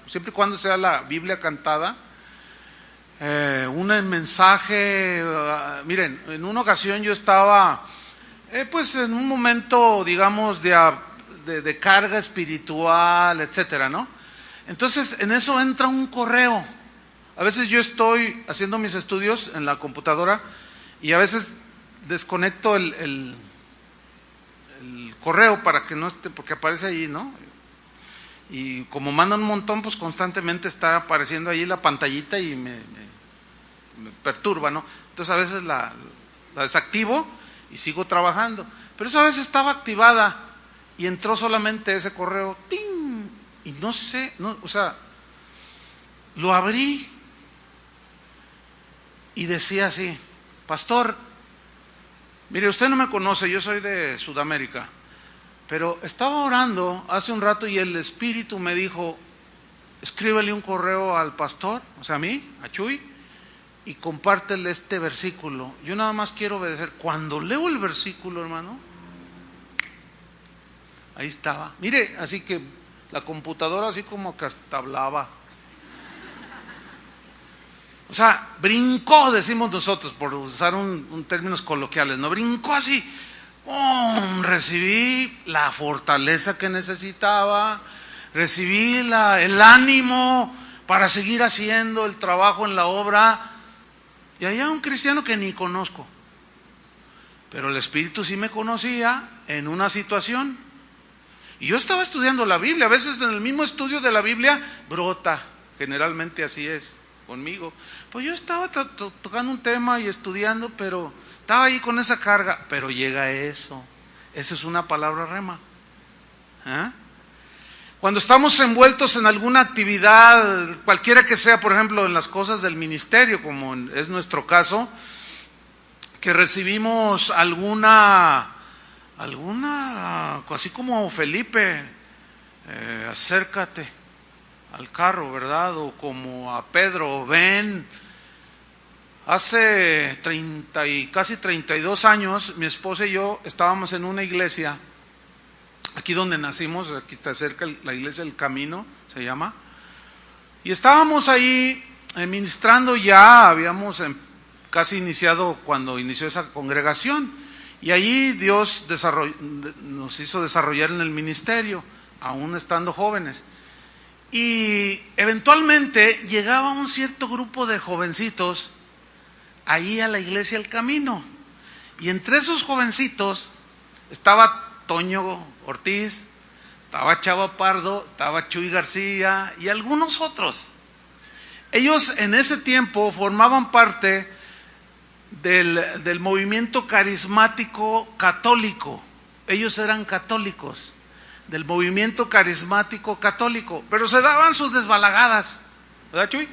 siempre y cuando sea la Biblia cantada, un mensaje. Miren, en una ocasión yo estaba pues en un momento, digamos, de carga espiritual, etcétera, ¿no? Entonces en eso entra un correo. A veces yo estoy haciendo mis estudios en la computadora y a veces desconecto el correo para que no esté, porque aparece ahí, ¿no? Y como mandan un montón, pues constantemente está apareciendo ahí la pantallita y me perturba, ¿no? Entonces a veces la desactivo y sigo trabajando. Pero esa vez estaba activada y entró solamente ese correo, ¡ting! Y no sé, o sea, lo abrí y decía así: pastor, mire, usted no me conoce, yo soy de Sudamérica, pero estaba orando hace un rato y el Espíritu me dijo, escríbele un correo al pastor, o sea a mí, a Chuy, y compártele este versículo. Yo nada más quiero obedecer. Cuando leo el versículo, hermano, Ahí estaba. Mire, así que la computadora así como que hasta hablaba. O sea, brincó, decimos nosotros, por usar un términos coloquiales, ¿no? Brincó así. Recibí la fortaleza que necesitaba, recibí el ánimo para seguir haciendo el trabajo en la obra. Y allá un cristiano que ni conozco, pero el Espíritu sí me conocía en una situación. Y yo estaba estudiando la Biblia, a veces en el mismo estudio de la Biblia brota, generalmente así es conmigo. Pues yo estaba tocando un tema y estudiando, pero estaba ahí con esa carga. Pero llega eso es una palabra rema. ¿Ah? Cuando estamos envueltos en alguna actividad, cualquiera que sea, por ejemplo, en las cosas del ministerio, como es nuestro caso, que recibimos alguna, así como Felipe, acércate al carro, ¿verdad? O como a Pedro, ven. Hace casi 32 años, mi esposa y yo estábamos en una iglesia, aquí donde nacimos, aquí está cerca, la iglesia del Camino, se llama, y estábamos ahí ministrando, ya habíamos casi iniciado cuando inició esa congregación, y allí Dios nos hizo desarrollar en el ministerio, aún estando jóvenes. Y eventualmente llegaba un cierto grupo de jovencitos ahí a la iglesia El Camino. Y entre esos jovencitos estaba Toño Ortiz, estaba Chava Pardo, estaba Chuy García y algunos otros. Ellos en ese tiempo formaban parte del movimiento carismático católico. Ellos eran católicos, del movimiento carismático católico, pero se daban sus desbalagadas, ¿verdad, Chuy?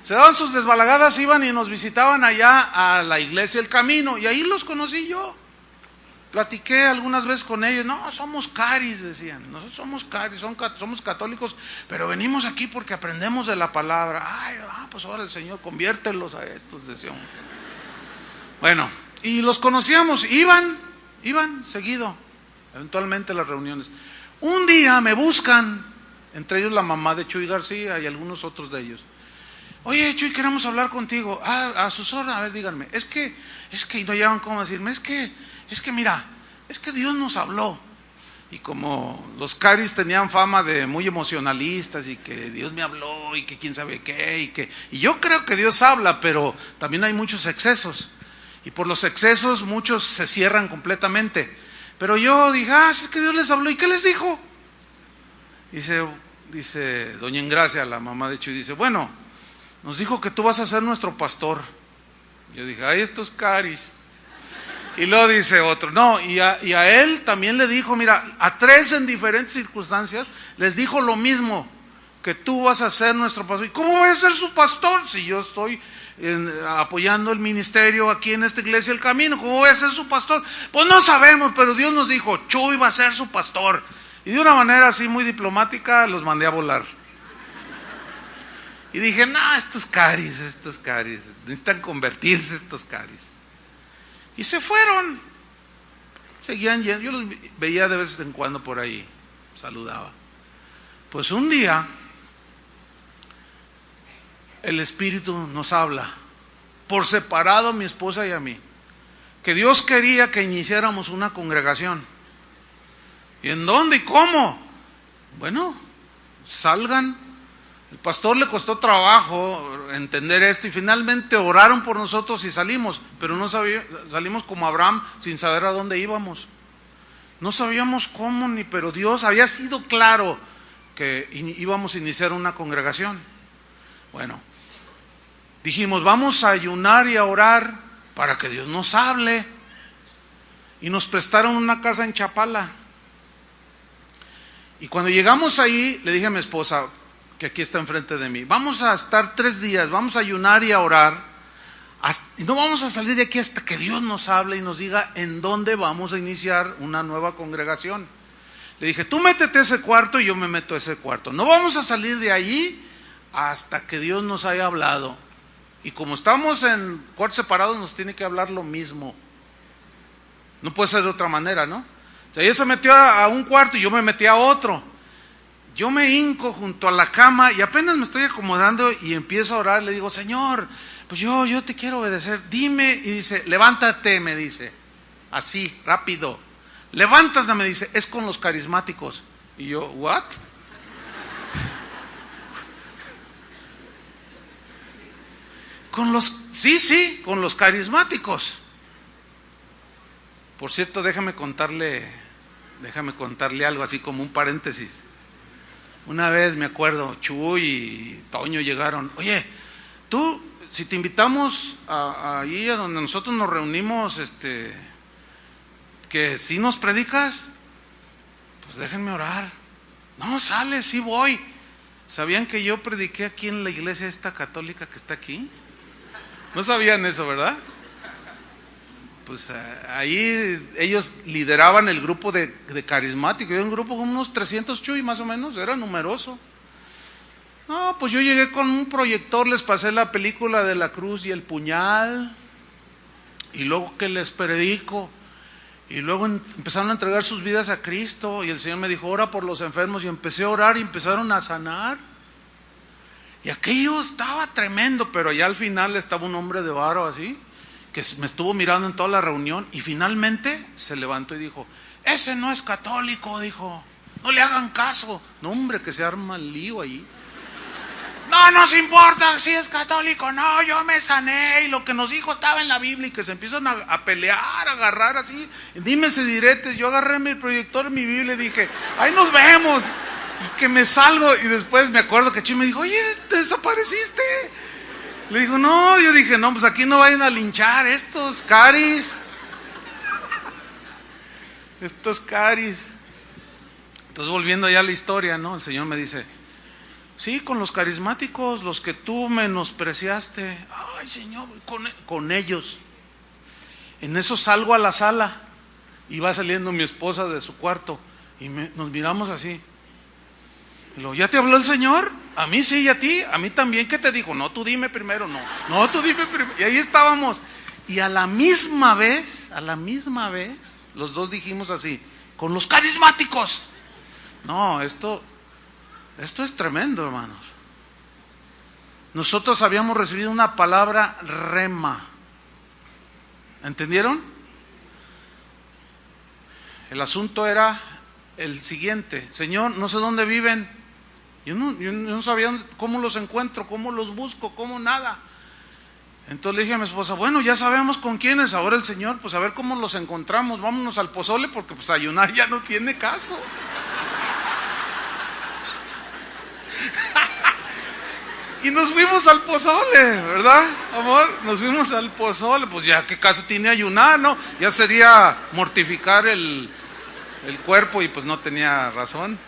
Se daban sus desbalagadas, iban y nos visitaban allá a la iglesia El Camino, y ahí los conocí yo. Platiqué algunas veces con ellos. No, somos caris, decían. Nosotros somos caris, somos católicos, pero venimos aquí porque aprendemos de la palabra. Ay, pues ahora el Señor, conviértelos a estos, decían. Bueno, y los conocíamos, iban seguido, eventualmente a las reuniones. Un día me buscan, entre ellos la mamá de Chuy García y algunos otros de ellos. Oye, Chuy, queremos hablar contigo. A sus órdenes, a ver, díganme. Es que, y no llevan cómo decirme, es que mira, es que Dios nos habló. Y como los caris tenían fama de muy emocionalistas y que Dios me habló y que quién sabe qué, y yo creo que Dios habla, pero también hay muchos excesos. Y por los excesos muchos se cierran completamente. Pero yo dije, es que Dios les habló. ¿Y qué les dijo? Dice doña Engracia, la mamá de Chuy, dice, bueno, nos dijo que tú vas a ser nuestro pastor. Yo dije, ay, estos caris. Y luego dice otro, no, y a él también le dijo, mira, a 3 en diferentes circunstancias les dijo lo mismo, que tú vas a ser nuestro pastor. ¿Y cómo voy a ser su pastor si yo estoy apoyando el ministerio aquí en esta iglesia El Camino? ¿Cómo voy a ser su pastor? Pues no sabemos, pero Dios nos dijo, Chuy va a ser su pastor. Y de una manera así muy diplomática los mandé a volar. Y dije, no, estos caris, necesitan convertirse estos caris. Y se fueron, seguían yendo, yo los veía de vez en cuando por ahí, saludaba. Pues un día, el Espíritu nos habla, por separado a mi esposa y a mí, que Dios quería que iniciáramos una congregación. ¿Y en dónde y cómo? Bueno, salgan. El pastor le costó trabajo entender esto y finalmente oraron por nosotros y salimos, pero no salimos como Abraham sin saber a dónde íbamos. No sabíamos cómo pero Dios había sido claro que íbamos a iniciar una congregación. Bueno, dijimos, vamos a ayunar y a orar para que Dios nos hable. Y nos prestaron una casa en Chapala. Y cuando llegamos ahí, le dije a mi esposa, que aquí está enfrente de mí, vamos a estar 3 días, vamos a ayunar y a orar, y no vamos a salir de aquí hasta que Dios nos hable y nos diga en dónde vamos a iniciar una nueva congregación. Le dije, tú métete a ese cuarto y yo me meto a ese cuarto. No vamos a salir de allí hasta que Dios nos haya hablado. Y como estamos en cuartos separados, nos tiene que hablar lo mismo. No puede ser de otra manera, ¿no? O sea, ella se metió a un cuarto y yo me metí a otro. Yo me hinco junto a la cama y apenas me estoy acomodando y empiezo a orar. Le digo, Señor, pues yo te quiero obedecer. Dime. Y dice, levántate, me dice. Así, rápido. Levántate, me dice, es con los carismáticos. Y yo, ¿what? Sí, con los carismáticos. Por cierto, déjame contarle algo así como un paréntesis. Una vez me acuerdo, Chuy y Toño llegaron. Oye, tú, si te invitamos ahí a donde nosotros nos reunimos, que si nos predicas, pues déjenme orar. No, sale, sí voy. ¿Sabían que yo prediqué aquí en la iglesia esta católica que está aquí? No sabían eso, ¿verdad? Pues ahí ellos lideraban el grupo de carismáticos. Era un grupo con unos 300 Chuy más o menos, era numeroso. No, pues yo llegué con un proyector, les pasé la película de la cruz y el puñal, y luego que les predico, y luego empezaron a entregar sus vidas a Cristo, y el Señor me dijo, ora por los enfermos, y empecé a orar y empezaron a sanar. Y aquello estaba tremendo, pero ya al final estaba un hombre de varo así, que me estuvo mirando en toda la reunión y finalmente se levantó y dijo, ese no es católico, dijo, no le hagan caso. No, hombre, que se arma el lío ahí. No nos importa si es católico, no, yo me sané y lo que nos dijo estaba en la Biblia, y que se empiezan a pelear, a agarrar así, dime si diretes. Yo agarré mi proyector, mi Biblia y dije, ahí nos vemos, y que me salgo, y después me acuerdo que Chi me dijo, oye, ¿te desapareciste? Le digo, no, yo dije, no, pues aquí no vayan a linchar estos caris. Estos caris. Entonces, volviendo ya a la historia, ¿no? El Señor me dice, sí, con los carismáticos, los que tú menospreciaste. Ay, Señor, con ellos. En eso salgo a la sala y va saliendo mi esposa de su cuarto y nos miramos así. Y luego, ¿ya te habló el Señor? A mí sí, y a ti, a mí también. ¿Qué te dijo? No, tú dime primero. No, tú dime primero. Y ahí estábamos. Y a la misma vez, los dos dijimos así, con los carismáticos. No, esto es tremendo, hermanos. Nosotros habíamos recibido una palabra rema. ¿Entendieron? El asunto era el siguiente. Señor, no sé dónde viven. Yo no sabía cómo los encuentro, cómo los busco, cómo nada. Entonces le dije a mi esposa, bueno, ya sabemos con quiénes. Ahora el Señor, pues a ver cómo los encontramos. Vámonos al pozole, porque pues ayunar ya no tiene caso. Y nos fuimos al pozole, ¿verdad, amor? Nos fuimos al pozole. Pues ya, ¿qué caso tiene ayunar, no? Ya sería mortificar el cuerpo, y pues no tenía razón.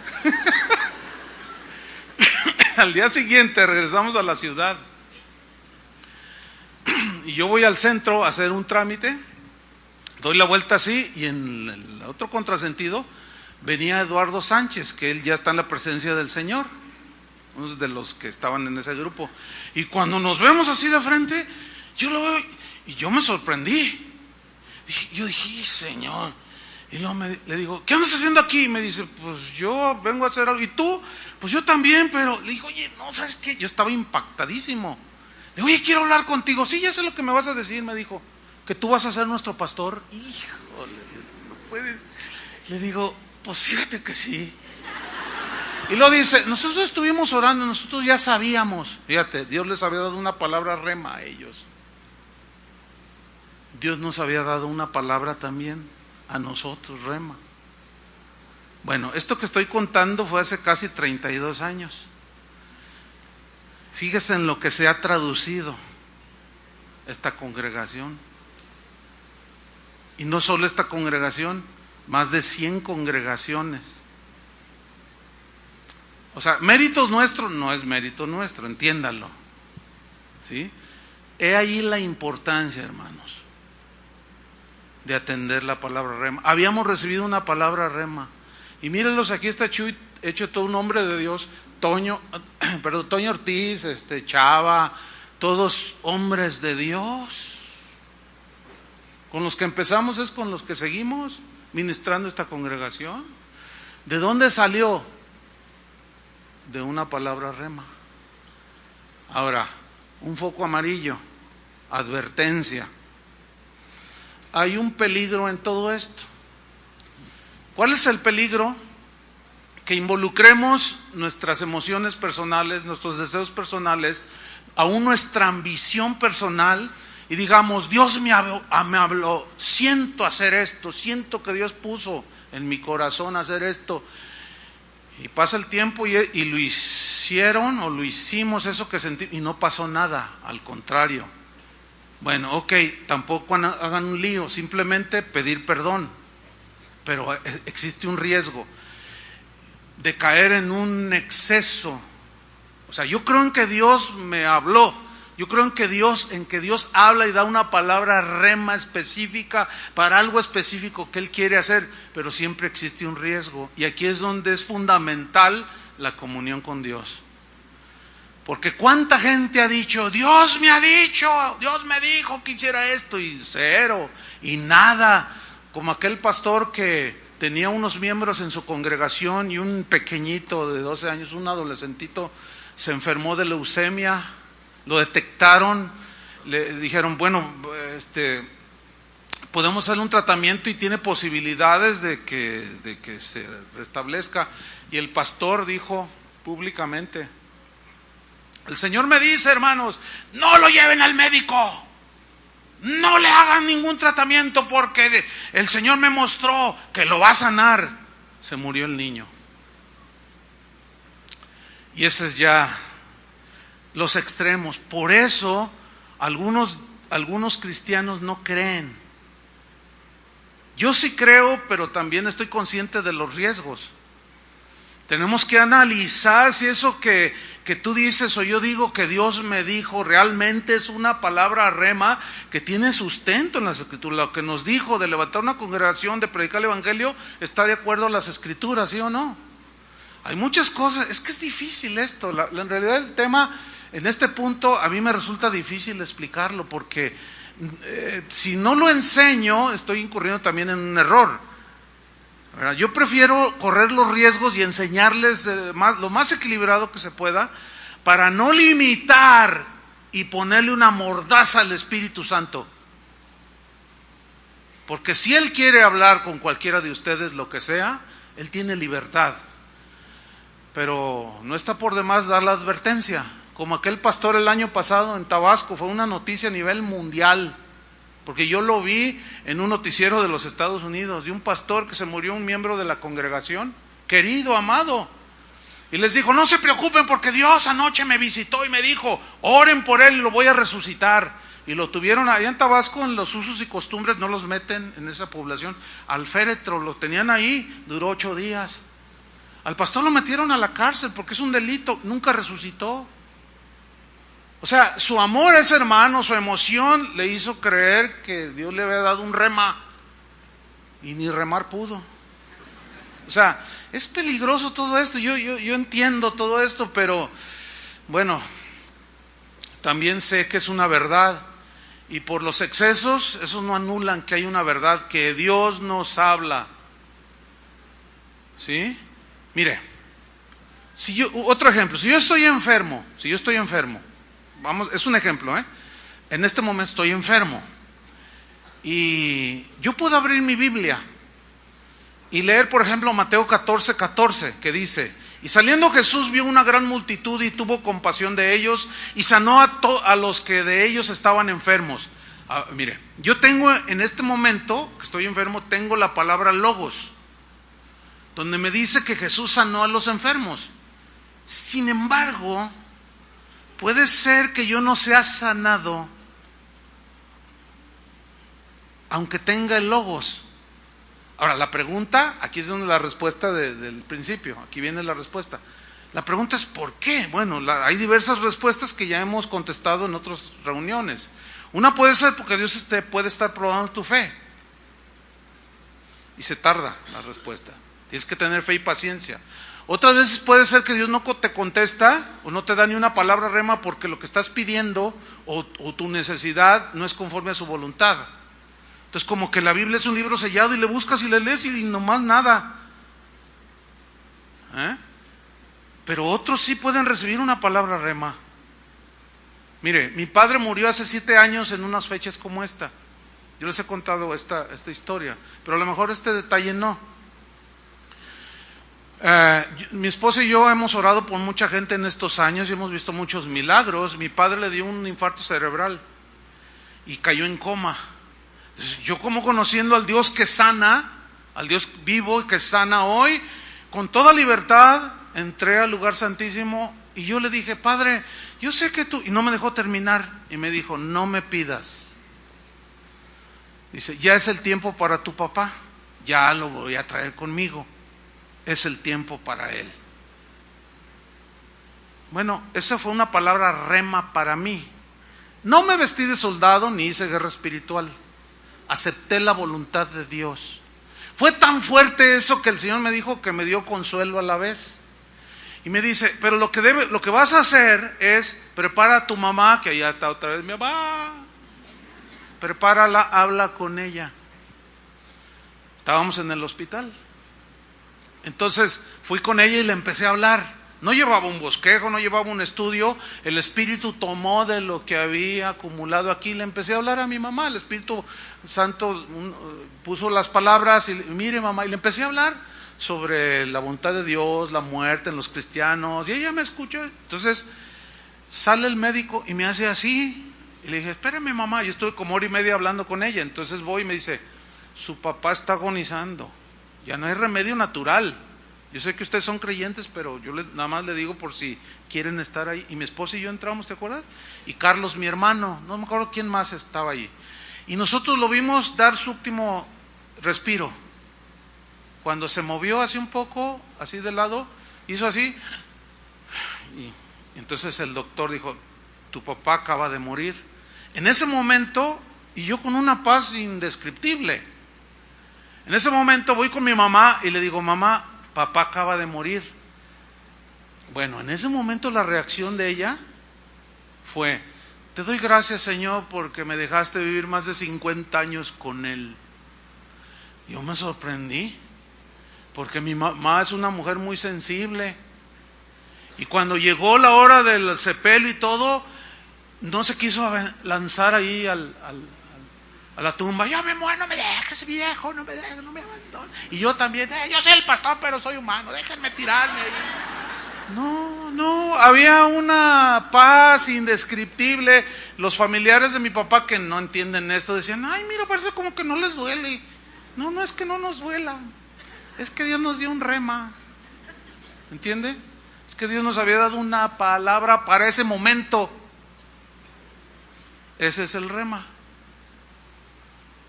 Al día siguiente regresamos a la ciudad. Y yo voy al centro a hacer un trámite. Doy la vuelta así, y en el otro contrasentido venía Eduardo Sánchez, que él ya está en la presencia del Señor, uno de los que estaban en ese grupo. Y cuando nos vemos así de frente, yo lo veo y yo me sorprendí. Yo dije, Señor. Y luego le digo, ¿qué andas haciendo aquí? Y me dice, pues yo vengo a hacer algo. ¿Y tú? Pues yo también, pero le digo, oye, no, ¿sabes qué? Yo estaba impactadísimo. Le digo, oye, quiero hablar contigo. Sí, ya sé lo que me vas a decir, me dijo, que tú vas a ser nuestro pastor. Híjole, no puedes. Le digo, pues fíjate que sí. Y luego dice, nosotros estuvimos orando, nosotros ya sabíamos. Fíjate, Dios les había dado una palabra rema a ellos. Dios nos había dado una palabra también a nosotros, rema. Bueno, esto que estoy contando fue hace casi 32 años. Fíjese en lo que se ha traducido esta congregación. Y no solo esta congregación, más de 100 congregaciones. O sea, mérito nuestro no es mérito nuestro, entiéndalo. ¿Sí? He ahí la importancia, hermanos, de atender la palabra rema. Habíamos recibido una palabra rema. Y mírenlos, aquí está Chuy, hecho todo un hombre de Dios. Toño Ortiz, Chava, todos hombres de Dios. Con los que empezamos es con los que seguimos. ministrando esta congregación? ¿De dónde salió? De una palabra rema. Ahora, un foco amarillo, advertencia. Hay un peligro en todo esto. ¿Cuál es el peligro? Que involucremos nuestras emociones personales, nuestros deseos personales, aún nuestra ambición personal, y digamos, Dios me habló, siento hacer esto, siento que Dios puso en mi corazón hacer esto, y pasa el tiempo y lo hicieron o lo hicimos eso que sentí, y no pasó nada, al contrario. Bueno, ok, tampoco hagan un lío, simplemente pedir perdón, pero existe un riesgo de caer en un exceso. O sea, yo creo en que Dios me habló, yo creo en que Dios habla y da una palabra rema específica para algo específico que Él quiere hacer, pero siempre existe un riesgo, y aquí es donde es fundamental la comunión con Dios. Porque cuánta gente ha dicho, Dios me ha dicho, Dios me dijo que hiciera esto, y cero, y nada, como aquel pastor que tenía unos miembros en su congregación y un pequeñito de 12 años, un adolescentito, se enfermó de leucemia, lo detectaron, le dijeron, bueno, podemos hacer un tratamiento y tiene posibilidades de que se restablezca. Y el pastor dijo públicamente, el Señor me dice, hermanos, no lo lleven al médico, no le hagan ningún tratamiento porque el Señor me mostró que lo va a sanar. Se murió el niño. Y ese es ya los extremos. Por eso algunos cristianos no creen. Yo sí creo, pero también estoy consciente de los riesgos. Tenemos que analizar si eso que tú dices o yo digo que Dios me dijo realmente es una palabra rema que tiene sustento en las Escrituras. Lo que nos dijo de levantar una congregación, de predicar el Evangelio, está de acuerdo a las Escrituras, ¿sí o no? Hay muchas cosas, es que es difícil esto. En realidad el tema, en este punto, a mí me resulta difícil explicarlo porque si no lo enseño, estoy incurriendo también en un error. Yo prefiero correr los riesgos y enseñarles lo más equilibrado que se pueda para no limitar y ponerle una mordaza al Espíritu Santo. Porque si Él quiere hablar con cualquiera de ustedes lo que sea, Él tiene libertad. Pero no está por demás dar la advertencia. Como aquel pastor el año pasado en Tabasco, fue una noticia a nivel mundial. Porque yo lo vi en un noticiero de los Estados Unidos, de un pastor que se murió, un miembro de la congregación, querido, amado. Y les dijo, no se preocupen porque Dios anoche me visitó y me dijo, oren por él y lo voy a resucitar. Y lo tuvieron allá en Tabasco, en los usos y costumbres, no los meten en esa población. Al féretro, lo tenían ahí, duró 8 días. Al pastor lo metieron a la cárcel porque es un delito, nunca resucitó. O sea, su amor a ese hermano, su emoción, le hizo creer que Dios le había dado un rema. Y ni remar pudo. O sea, es peligroso todo esto. Yo entiendo todo esto, pero bueno, también sé que es una verdad. Y por los excesos, esos no anulan que hay una verdad, que Dios nos habla. ¿Sí? Mire, otro ejemplo, si yo estoy enfermo, vamos, es un ejemplo, en este momento estoy enfermo y yo puedo abrir mi Biblia y leer, por ejemplo, Mateo 14:14, que dice, y saliendo Jesús vio una gran multitud y tuvo compasión de ellos y sanó a los que de ellos estaban enfermos. Mire, yo tengo en este momento que estoy enfermo, tengo la palabra logos, donde me dice que Jesús sanó a los enfermos. Sin embargo, puede ser que yo no sea sanado aunque tenga el logos. Ahora, la pregunta, aquí es donde la respuesta del principio, aquí viene la respuesta. La pregunta es ¿por qué? Bueno, hay diversas respuestas que ya hemos contestado en otras reuniones. Una puede ser porque Dios puede estar probando tu fe. Y se tarda la respuesta. Tienes que tener fe y paciencia. Otras veces puede ser que Dios no te contesta o no te da ni una palabra rema porque lo que estás pidiendo o tu necesidad no es conforme a su voluntad. Entonces como que la Biblia es un libro sellado y le buscas y le lees y nomás nada. Pero otros sí pueden recibir una palabra rema. Mire, mi padre murió hace 7 años en unas fechas como esta. Yo les he contado esta historia, pero a lo mejor este detalle no. Mi esposa y yo hemos orado por mucha gente en estos años y hemos visto muchos milagros. Mi padre le dio un infarto cerebral y cayó en coma. Entonces, yo, como conociendo al Dios que sana, al Dios vivo y que sana hoy, con toda libertad entré al lugar santísimo y yo le dije: Padre, yo sé que tú... Y no me dejó terminar y me dijo: no me pidas. Dice: ya es el tiempo para tu papá, ya lo voy a traer conmigo, es el tiempo para él. Bueno, esa fue una palabra rema para mí. No me vestí de soldado ni hice guerra espiritual, acepté la voluntad de Dios. Fue tan fuerte eso que el Señor me dijo que me dio consuelo a la vez. Y me dice: pero lo que vas a hacer es, prepara a tu mamá, que allá está otra vez mi mamá, prepárala, habla con ella. Estábamos en el hospital. Entonces fui con ella y le empecé a hablar. No llevaba un bosquejo, no llevaba un estudio. El Espíritu tomó de lo que había acumulado aquí. Le empecé a hablar a mi mamá. El Espíritu Santo puso las palabras y mire, mamá, y le empecé a hablar sobre la voluntad de Dios, la muerte en los cristianos, y ella me escuchó. Entonces sale el médico y me hace así. Y le dije: espérame, mamá. Yo estuve como 1:30 hablando con ella. Entonces voy y me dice: su papá está agonizando, ya no hay remedio natural. Yo sé que ustedes son creyentes, pero yo nada más le digo por si quieren estar ahí. Y mi esposa y yo entramos, ¿te acuerdas? Y Carlos, mi hermano, no me acuerdo quién más estaba ahí. Y nosotros lo vimos dar su último respiro. Cuando se movió así un poco, así de lado, hizo así. Y entonces el doctor dijo: tu papá acaba de morir. En ese momento, y yo con una paz indescriptible, en ese momento voy con mi mamá y le digo: mamá, papá acaba de morir. Bueno, en ese momento la reacción de ella fue: te doy gracias, Señor, porque me dejaste vivir más de 50 años con él. Yo me sorprendí, porque mi mamá es una mujer muy sensible. Y cuando llegó la hora del sepelio y todo, no se quiso lanzar ahí a la tumba. Ya me muero, no me dejes, viejo, no me dejes, no me abandones. Y yo también, yo soy el pastor, pero soy humano, déjenme tirarme ahí. No, había una paz indescriptible. Los familiares de mi papá, que no entienden esto, decían: ay, mira, parece como que no les duele. No es que no nos duela, es que Dios nos dio un rema, ¿entiende? Es que Dios nos había dado una palabra para ese momento. Ese es el rema.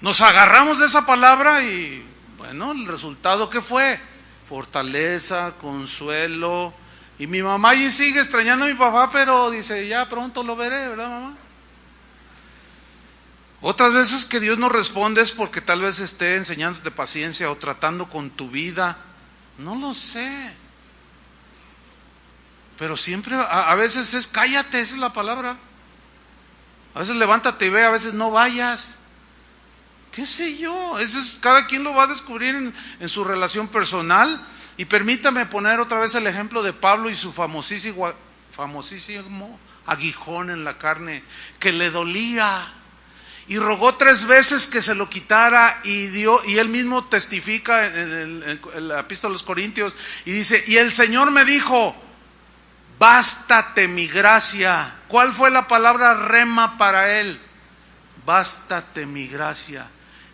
Nos agarramos de esa palabra y bueno, el resultado ¿qué fue? Fortaleza, consuelo. Y mi mamá allí sigue extrañando a mi papá, pero dice: ya pronto lo veré, ¿verdad, mamá? Otras veces que Dios no responde es porque tal vez esté enseñándote paciencia o tratando con tu vida. No lo sé. Pero siempre, a veces es cállate, esa es la palabra. A veces levántate y ve, a veces no vayas. ¿Qué sé yo? Eso es, cada quien lo va a descubrir en su relación personal. Y permítame poner otra vez el ejemplo de Pablo y su famosísimo aguijón en la carne, que le dolía. Y rogó 3 veces que se lo quitara, y él mismo testifica en la epístola a los Corintios, y dice: y el Señor me dijo: bástate mi gracia. ¿Cuál fue la palabra rema para él? Bástate mi gracia.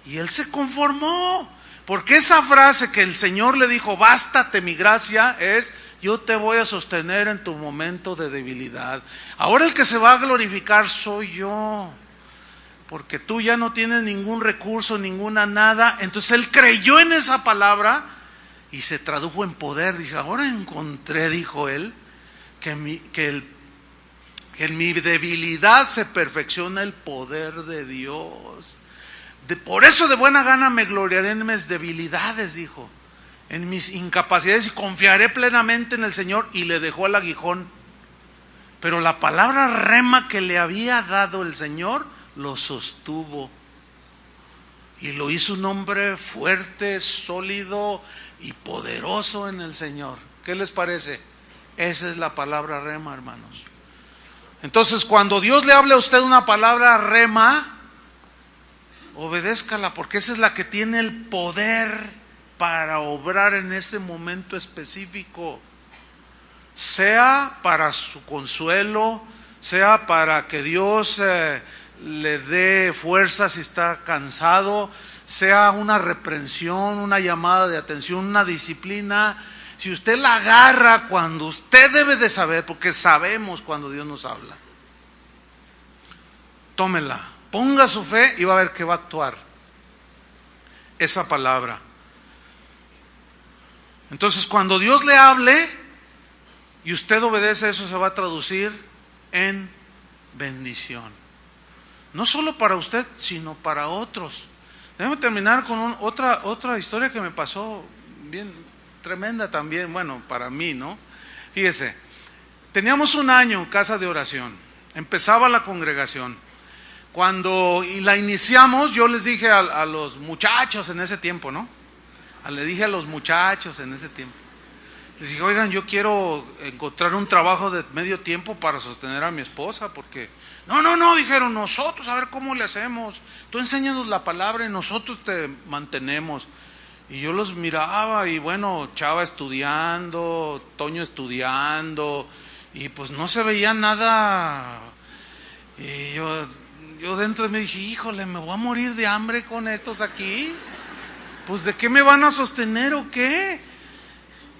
Y él se conformó, porque esa frase que el Señor le dijo: bástate mi gracia, es: yo te voy a sostener en tu momento de debilidad. Ahora el que se va a glorificar soy yo, porque tú ya no tienes ningún recurso, ninguna nada. Entonces él creyó en esa palabra y se tradujo en poder. Dije: ahora encontré, dijo él, que en mi debilidad se perfecciona el poder de Dios. Por eso de buena gana me gloriaré en mis debilidades, dijo, en mis incapacidades, y confiaré plenamente en el Señor. Y le dejó el aguijón. Pero la palabra rema que le había dado el Señor lo sostuvo. y lo hizo un hombre fuerte, sólido y poderoso en el Señor. ¿Qué les parece? Esa es la palabra rema, hermanos. Entonces, cuando Dios le hable a usted una palabra rema, obedézcala, porque esa es la que tiene el poder para obrar en ese momento específico. Sea para su consuelo, sea para que Dios le dé fuerza si está cansado, sea una reprensión, una llamada de atención, una disciplina. Si usted la agarra cuando usted debe de saber, porque sabemos cuando Dios nos habla, tómela, ponga su fe y va a ver que va a actuar esa palabra. Entonces, cuando Dios le hable y usted obedece, eso se va a traducir en bendición. No solo para usted, sino para otros. Déjame terminar con otra historia que me pasó bien tremenda también, bueno, para mí, ¿no? Fíjese, teníamos un año en casa de oración, empezaba la congregación. Cuando la iniciamos, yo les dije a los muchachos en ese tiempo, ¿no? Le dije a los muchachos en ese tiempo, les dije, oigan, yo quiero encontrar un trabajo de medio tiempo para sostener a mi esposa, porque no, dijeron, nosotros, a ver cómo le hacemos, tú enséñanos la palabra y nosotros te mantenemos. Y yo los miraba y bueno, Chava estudiando, Toño estudiando, y pues no se veía nada. Y yo dentro me dije, híjole, me voy a morir de hambre con estos aquí. Pues ¿de qué me van a sostener o qué?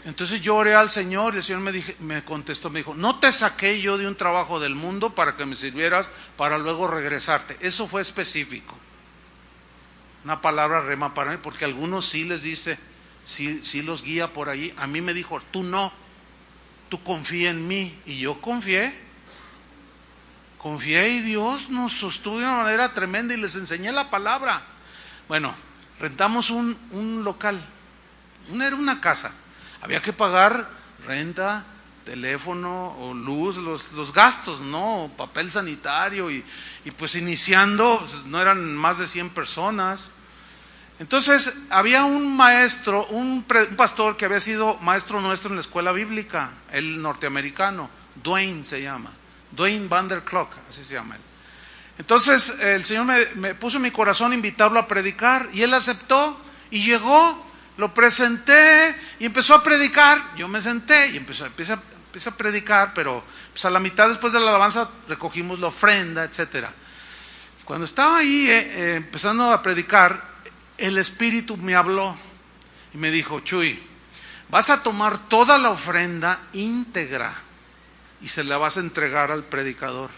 Entonces yo oré al Señor y el Señor me contestó, me dijo, no te saqué yo de un trabajo del mundo para que me sirvieras para luego regresarte. Eso fue específico. Una palabra rema para mí, porque a algunos sí les dice, sí los guía por ahí. A mí me dijo, tú no, tú confía en mí. Y yo confié y Dios nos sostuvo de una manera tremenda y les enseñé la palabra. Bueno, rentamos un local, era una casa. Había que pagar renta, teléfono o luz, los gastos, ¿no? Papel sanitario y pues iniciando, pues, no eran más de 100 personas. Entonces había un maestro, un pastor que había sido maestro nuestro en la escuela bíblica, el norteamericano, Dwayne se llama, Dwayne Vanderclock, así se llama él. Entonces el Señor me puso en mi corazón invitarlo a predicar y él aceptó y llegó, lo presenté y empezó a predicar. Yo me senté y empecé a predicar, pero pues a la mitad después de la alabanza recogimos la ofrenda, etcétera. Cuando estaba ahí empezando a predicar, el Espíritu me habló y me dijo, Chuy, vas a tomar toda la ofrenda íntegra y se la vas a entregar al predicador,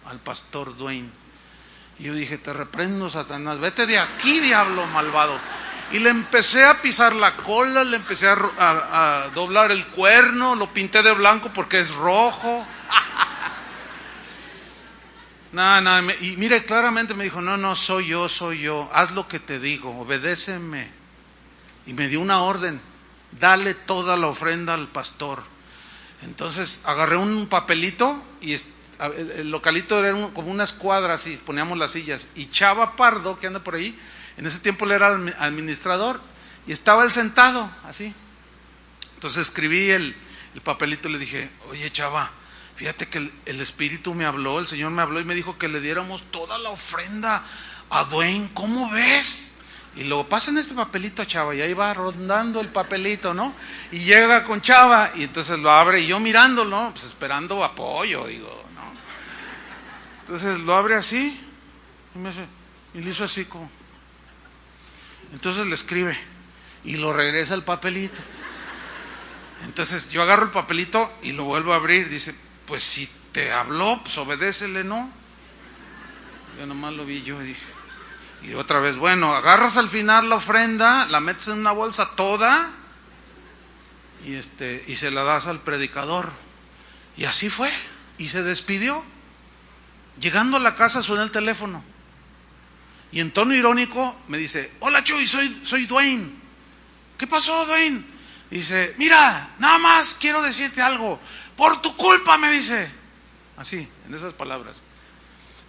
al pastor Dwayne. Y yo dije, te reprendo, Satanás, vete de aquí, diablo malvado. Y le empecé a pisar la cola, le empecé a doblar el cuerno, lo pinté de blanco porque es rojo. Y mire, claramente me dijo, no, soy yo, haz lo que te digo, obedéceme. Y me dio una orden, dale toda la ofrenda al pastor. Entonces agarré un papelito y el localito era como una escuadra, así poníamos las sillas. Y Chava Pardo, que anda por ahí, en ese tiempo él era administrador y estaba él sentado, así. Entonces escribí el papelito y le dije, oye Chava, fíjate que el Espíritu me habló, el Señor me habló y me dijo que le diéramos toda la ofrenda a Dwayne, ¿cómo ves? Y luego pasen este papelito a Chava, y ahí va rondando el papelito, ¿no? Y llega con Chava, y entonces lo abre, y yo mirándolo, pues esperando apoyo, digo, ¿no? Entonces lo abre así, y le hizo así como. Entonces le escribe, y lo regresa el papelito. Entonces yo agarro el papelito y lo vuelvo a abrir, dice, pues si te habló, pues obedécele, ¿no? Yo nomás lo vi yo y dije, y otra vez, bueno, agarras al final la ofrenda, la metes en una bolsa toda y se la das al predicador. Y así fue, y se despidió. Llegando a la casa suena el teléfono y en tono irónico me dice, hola Chuy, soy Dwayne. ¿Qué pasó, Dwayne? Dice, mira, nada más quiero decirte algo. Por tu culpa, me dice. Así, en esas palabras.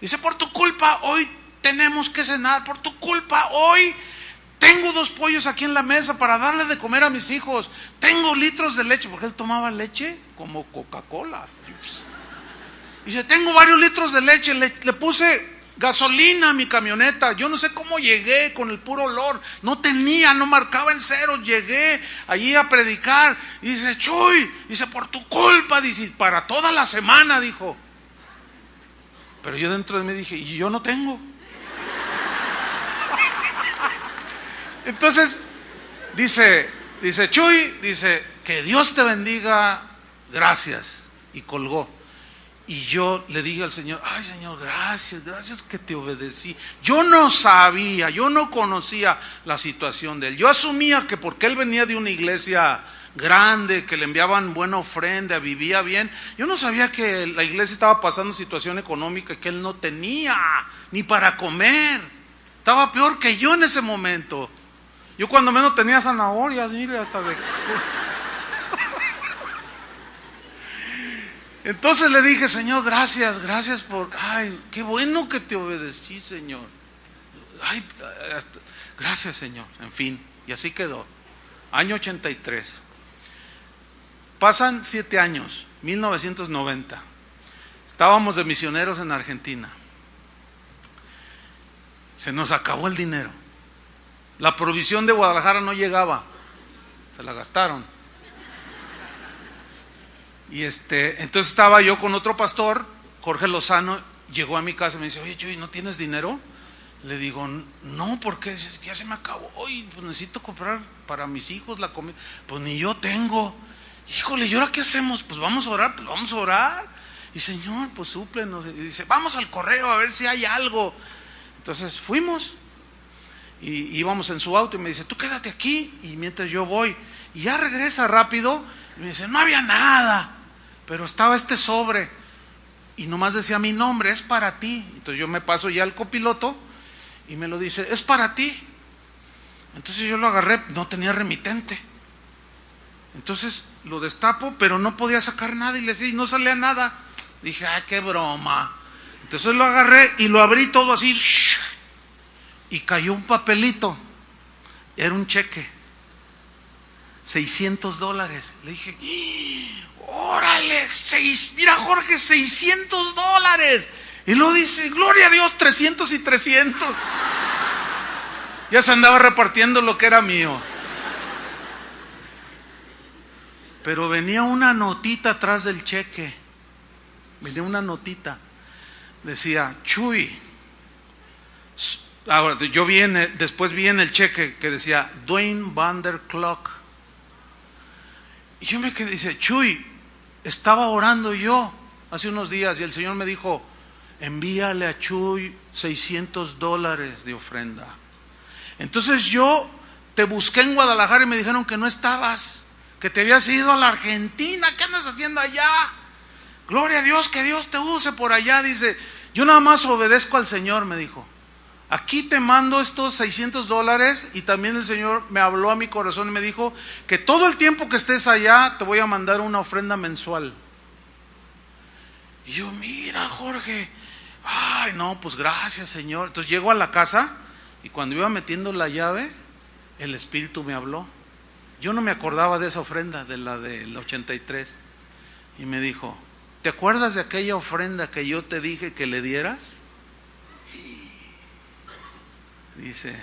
Dice, por tu culpa, hoy tenemos que cenar por tu culpa. Hoy tengo 2 pollos aquí en la mesa para darle de comer a mis hijos. Tengo litros de leche, porque él tomaba leche como Coca-Cola. Dice, tengo varios litros de leche, le puse gasolina a mi camioneta. Yo no sé cómo llegué con el puro olor. No marcaba en cero. Llegué allí a predicar. Y dice, Chuy, dice, por tu culpa, dice, para toda la semana, dijo. Pero yo dentro de mí dije, y yo no tengo. Entonces, dice Chuy, dice, que Dios te bendiga, gracias. Y colgó. Y yo le dije al Señor, ay Señor, gracias que te obedecí. Yo no sabía, yo no conocía la situación de él. Yo asumía que porque él venía de una iglesia grande, que le enviaban buena ofrenda, vivía bien. Yo no sabía que la iglesia estaba pasando situación económica que él no tenía ni para comer. Estaba peor que yo en ese momento. Yo cuando menos tenía zanahorias, mire, hasta de... Entonces le dije, Señor, gracias por... Ay, qué bueno que te obedecí, Señor. Ay, gracias, Señor. En fin, y así quedó. Año 83. Pasan 7 años, 1990. Estábamos de misioneros en Argentina. Se nos acabó el dinero. La provisión de Guadalajara no llegaba. Se la gastaron. Y entonces estaba yo con otro pastor, Jorge Lozano, llegó a mi casa y me dice, oye, Chuy, ¿no tienes dinero? Le digo, no, porque ya se me acabó. Oye, pues necesito comprar para mis hijos la comida. Pues ni yo tengo. Híjole, ¿y ahora qué hacemos? Pues vamos a orar. Y Señor, pues súplenos. Y dice, vamos al correo a ver si hay algo. Entonces fuimos. Y íbamos en su auto y me dice, tú quédate aquí. Y mientras yo voy, y ya regresa rápido. Y me dice, no había nada, pero estaba este sobre y nomás decía mi nombre, es para ti. Entonces yo me paso ya al copiloto y me lo dice, es para ti. Entonces yo lo agarré, no tenía remitente. Entonces lo destapo, pero no podía sacar nada y le decía, y no salía nada. Dije, ay, qué broma. Entonces lo agarré y lo abrí todo así y cayó un papelito. Era un cheque. $600. Le dije, órale, mira Jorge, $600. Y luego dice, gloria a Dios, 300 y 300. Ya se andaba repartiendo lo que era mío. Pero venía una notita atrás del cheque. Venía una notita. Decía, Chuy. Ahora, después vi en el cheque que decía, Dwayne Van der Klock. Y yo me quedé, dice, Chuy, estaba orando yo hace unos días y el Señor me dijo, envíale a Chuy $600 de ofrenda. Entonces yo te busqué en Guadalajara y me dijeron que no estabas, que te habías ido a la Argentina. ¿Qué andas haciendo allá? Gloria a Dios, que Dios te use por allá. Dice, yo nada más obedezco al Señor, me dijo. Aquí te mando estos $600 y también el Señor me habló a mi corazón y me dijo que todo el tiempo que estés allá te voy a mandar una ofrenda mensual. Y yo, mira Jorge, ay no, pues gracias Señor. Entonces llego a la casa y cuando iba metiendo la llave, el Espíritu me habló. Yo no me acordaba de esa ofrenda, de la del 83. Y me dijo, ¿te acuerdas de aquella ofrenda que yo te dije que le dieras? Dice,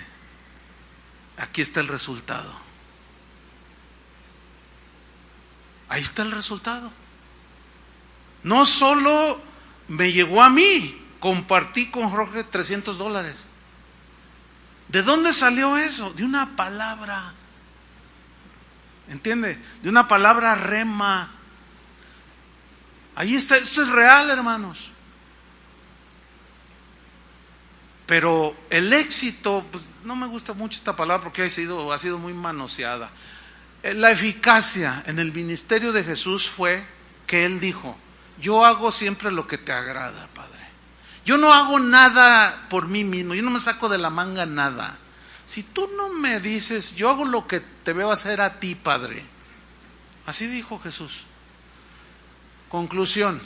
aquí está el resultado. Ahí está el resultado. No solo me llegó a mí, compartí con Jorge $300. ¿De dónde salió eso? De una palabra. ¿Entiende? De una palabra rema. Ahí está, esto es real, hermanos. Pero el éxito, pues no me gusta mucho esta palabra porque ha sido muy manoseada. La eficacia en el ministerio de Jesús fue que Él dijo, yo hago siempre lo que te agrada, Padre. Yo no hago nada por mí mismo, yo no me saco de la manga nada. Si tú no me dices, yo hago lo que te veo hacer a ti, Padre. Así dijo Jesús. Conclusión,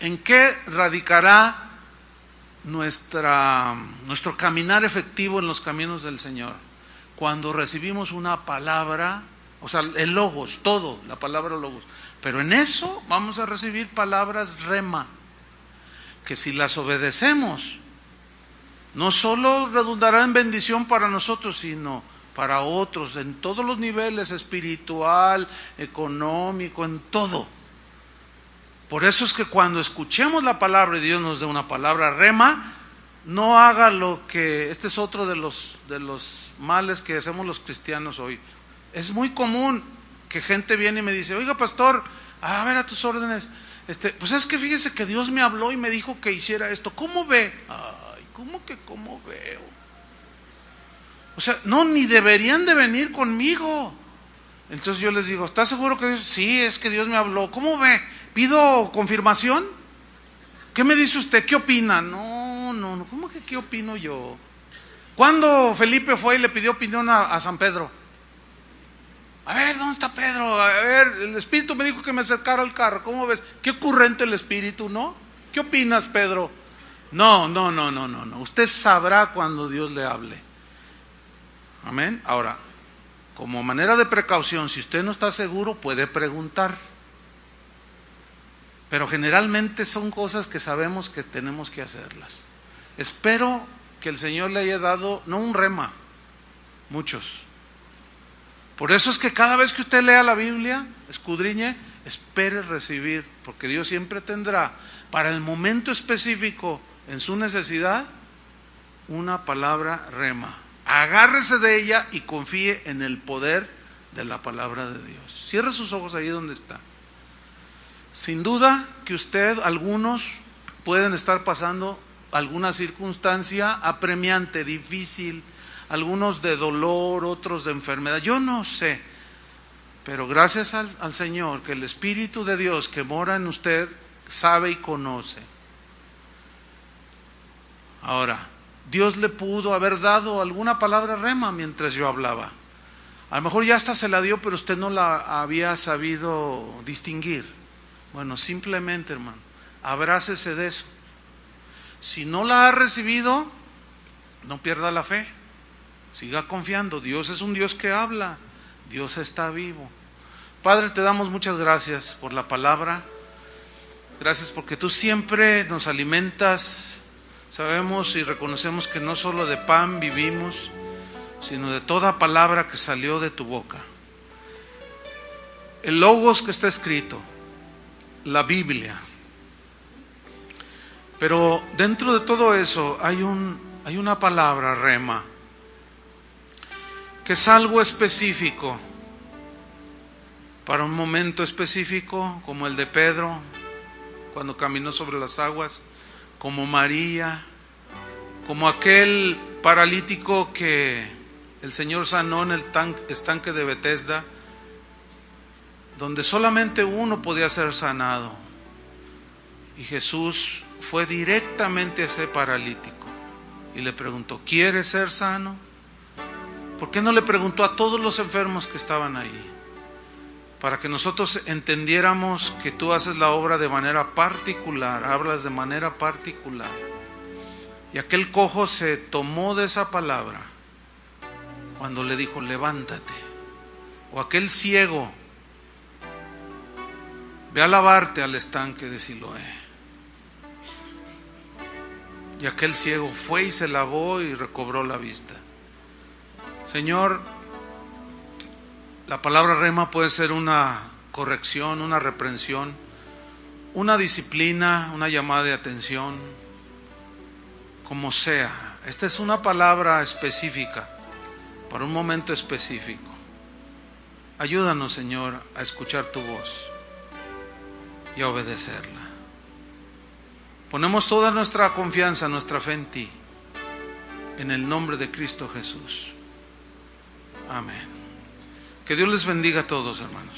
¿en qué radicará nuestro caminar efectivo en los caminos del Señor cuando recibimos una palabra, o sea, el logos, todo, la palabra logos. Pero en eso vamos a recibir palabras rema, que si las obedecemos, no solo redundará en bendición para nosotros, sino para otros, en todos los niveles, espiritual, económico, en todo. Por eso es que cuando escuchemos la palabra y Dios nos dé una palabra rema, no haga lo que, este es otro de los males que hacemos los cristianos hoy. Es muy común que gente viene y me dice, oiga pastor, a ver, a tus órdenes, pues es que fíjese que Dios me habló y me dijo que hiciera esto, ¿cómo ve? Ay, ¿cómo que cómo veo? O sea, no, ni deberían de venir conmigo. Entonces yo les digo, ¿está seguro que Dios? Sí, es que Dios me habló. ¿Cómo ve? ¿Pido confirmación? ¿Qué me dice usted? ¿Qué opina? No, ¿cómo que qué opino yo? ¿Cuándo Felipe fue y le pidió opinión a San Pedro? A ver, ¿dónde está Pedro? A ver, el Espíritu me dijo que me acercara al carro. ¿Cómo ves? Qué ocurrente el Espíritu, ¿no? ¿Qué opinas, Pedro? No. Usted sabrá cuando Dios le hable. Amén. Ahora, como manera de precaución, si usted no está seguro, puede preguntar. Pero generalmente son cosas que sabemos que tenemos que hacerlas. Espero que el Señor le haya dado, no un rema, muchos. Por eso es que cada vez que usted lea la Biblia, escudriñe, espere recibir, porque Dios siempre tendrá para el momento específico en su necesidad una palabra rema. Agárrese de ella y confíe en el poder de la palabra de Dios. Cierre sus ojos ahí donde está. Sin duda que usted, algunos pueden estar pasando alguna circunstancia apremiante, difícil, algunos de dolor, otros de enfermedad, yo no sé, pero gracias al Señor, que el Espíritu de Dios que mora en usted sabe y conoce. Ahora, Dios le pudo haber dado alguna palabra rema mientras yo hablaba. A lo mejor ya hasta se la dio, pero usted no la había sabido distinguir. Bueno, simplemente, hermano, abrácese de eso. Si no la ha recibido, no pierda la fe. Siga confiando. Dios es un Dios que habla. Dios está vivo. Padre, te damos muchas gracias por la palabra. Gracias porque tú siempre nos alimentas. Sabemos y reconocemos que no solo de pan vivimos, sino de toda palabra que salió de tu boca. El logos que está escrito, la Biblia. Pero dentro de todo eso hay una palabra rema, que es algo específico, para un momento específico, como el de Pedro, cuando caminó sobre las aguas, como María, como aquel paralítico que el Señor sanó en el estanque de Betesda, donde solamente uno podía ser sanado. Y Jesús fue directamente a ese paralítico y le preguntó, ¿quieres ser sano? ¿Por qué no le preguntó a todos los enfermos que estaban ahí? Para que nosotros entendiéramos que tú haces la obra de manera particular, hablas de manera particular. Y aquel cojo se tomó de esa palabra cuando le dijo, levántate. O aquel ciego, ve a lavarte al estanque de Siloé. Y aquel ciego fue y se lavó y recobró la vista. Señor, la palabra rema puede ser una corrección, una reprensión, una disciplina, una llamada de atención, como sea. Esta es una palabra específica, para un momento específico. Ayúdanos, Señor, a escuchar tu voz y a obedecerla. Ponemos toda nuestra confianza, nuestra fe en ti, en el nombre de Cristo Jesús. Amén. Que Dios les bendiga a todos, hermanos.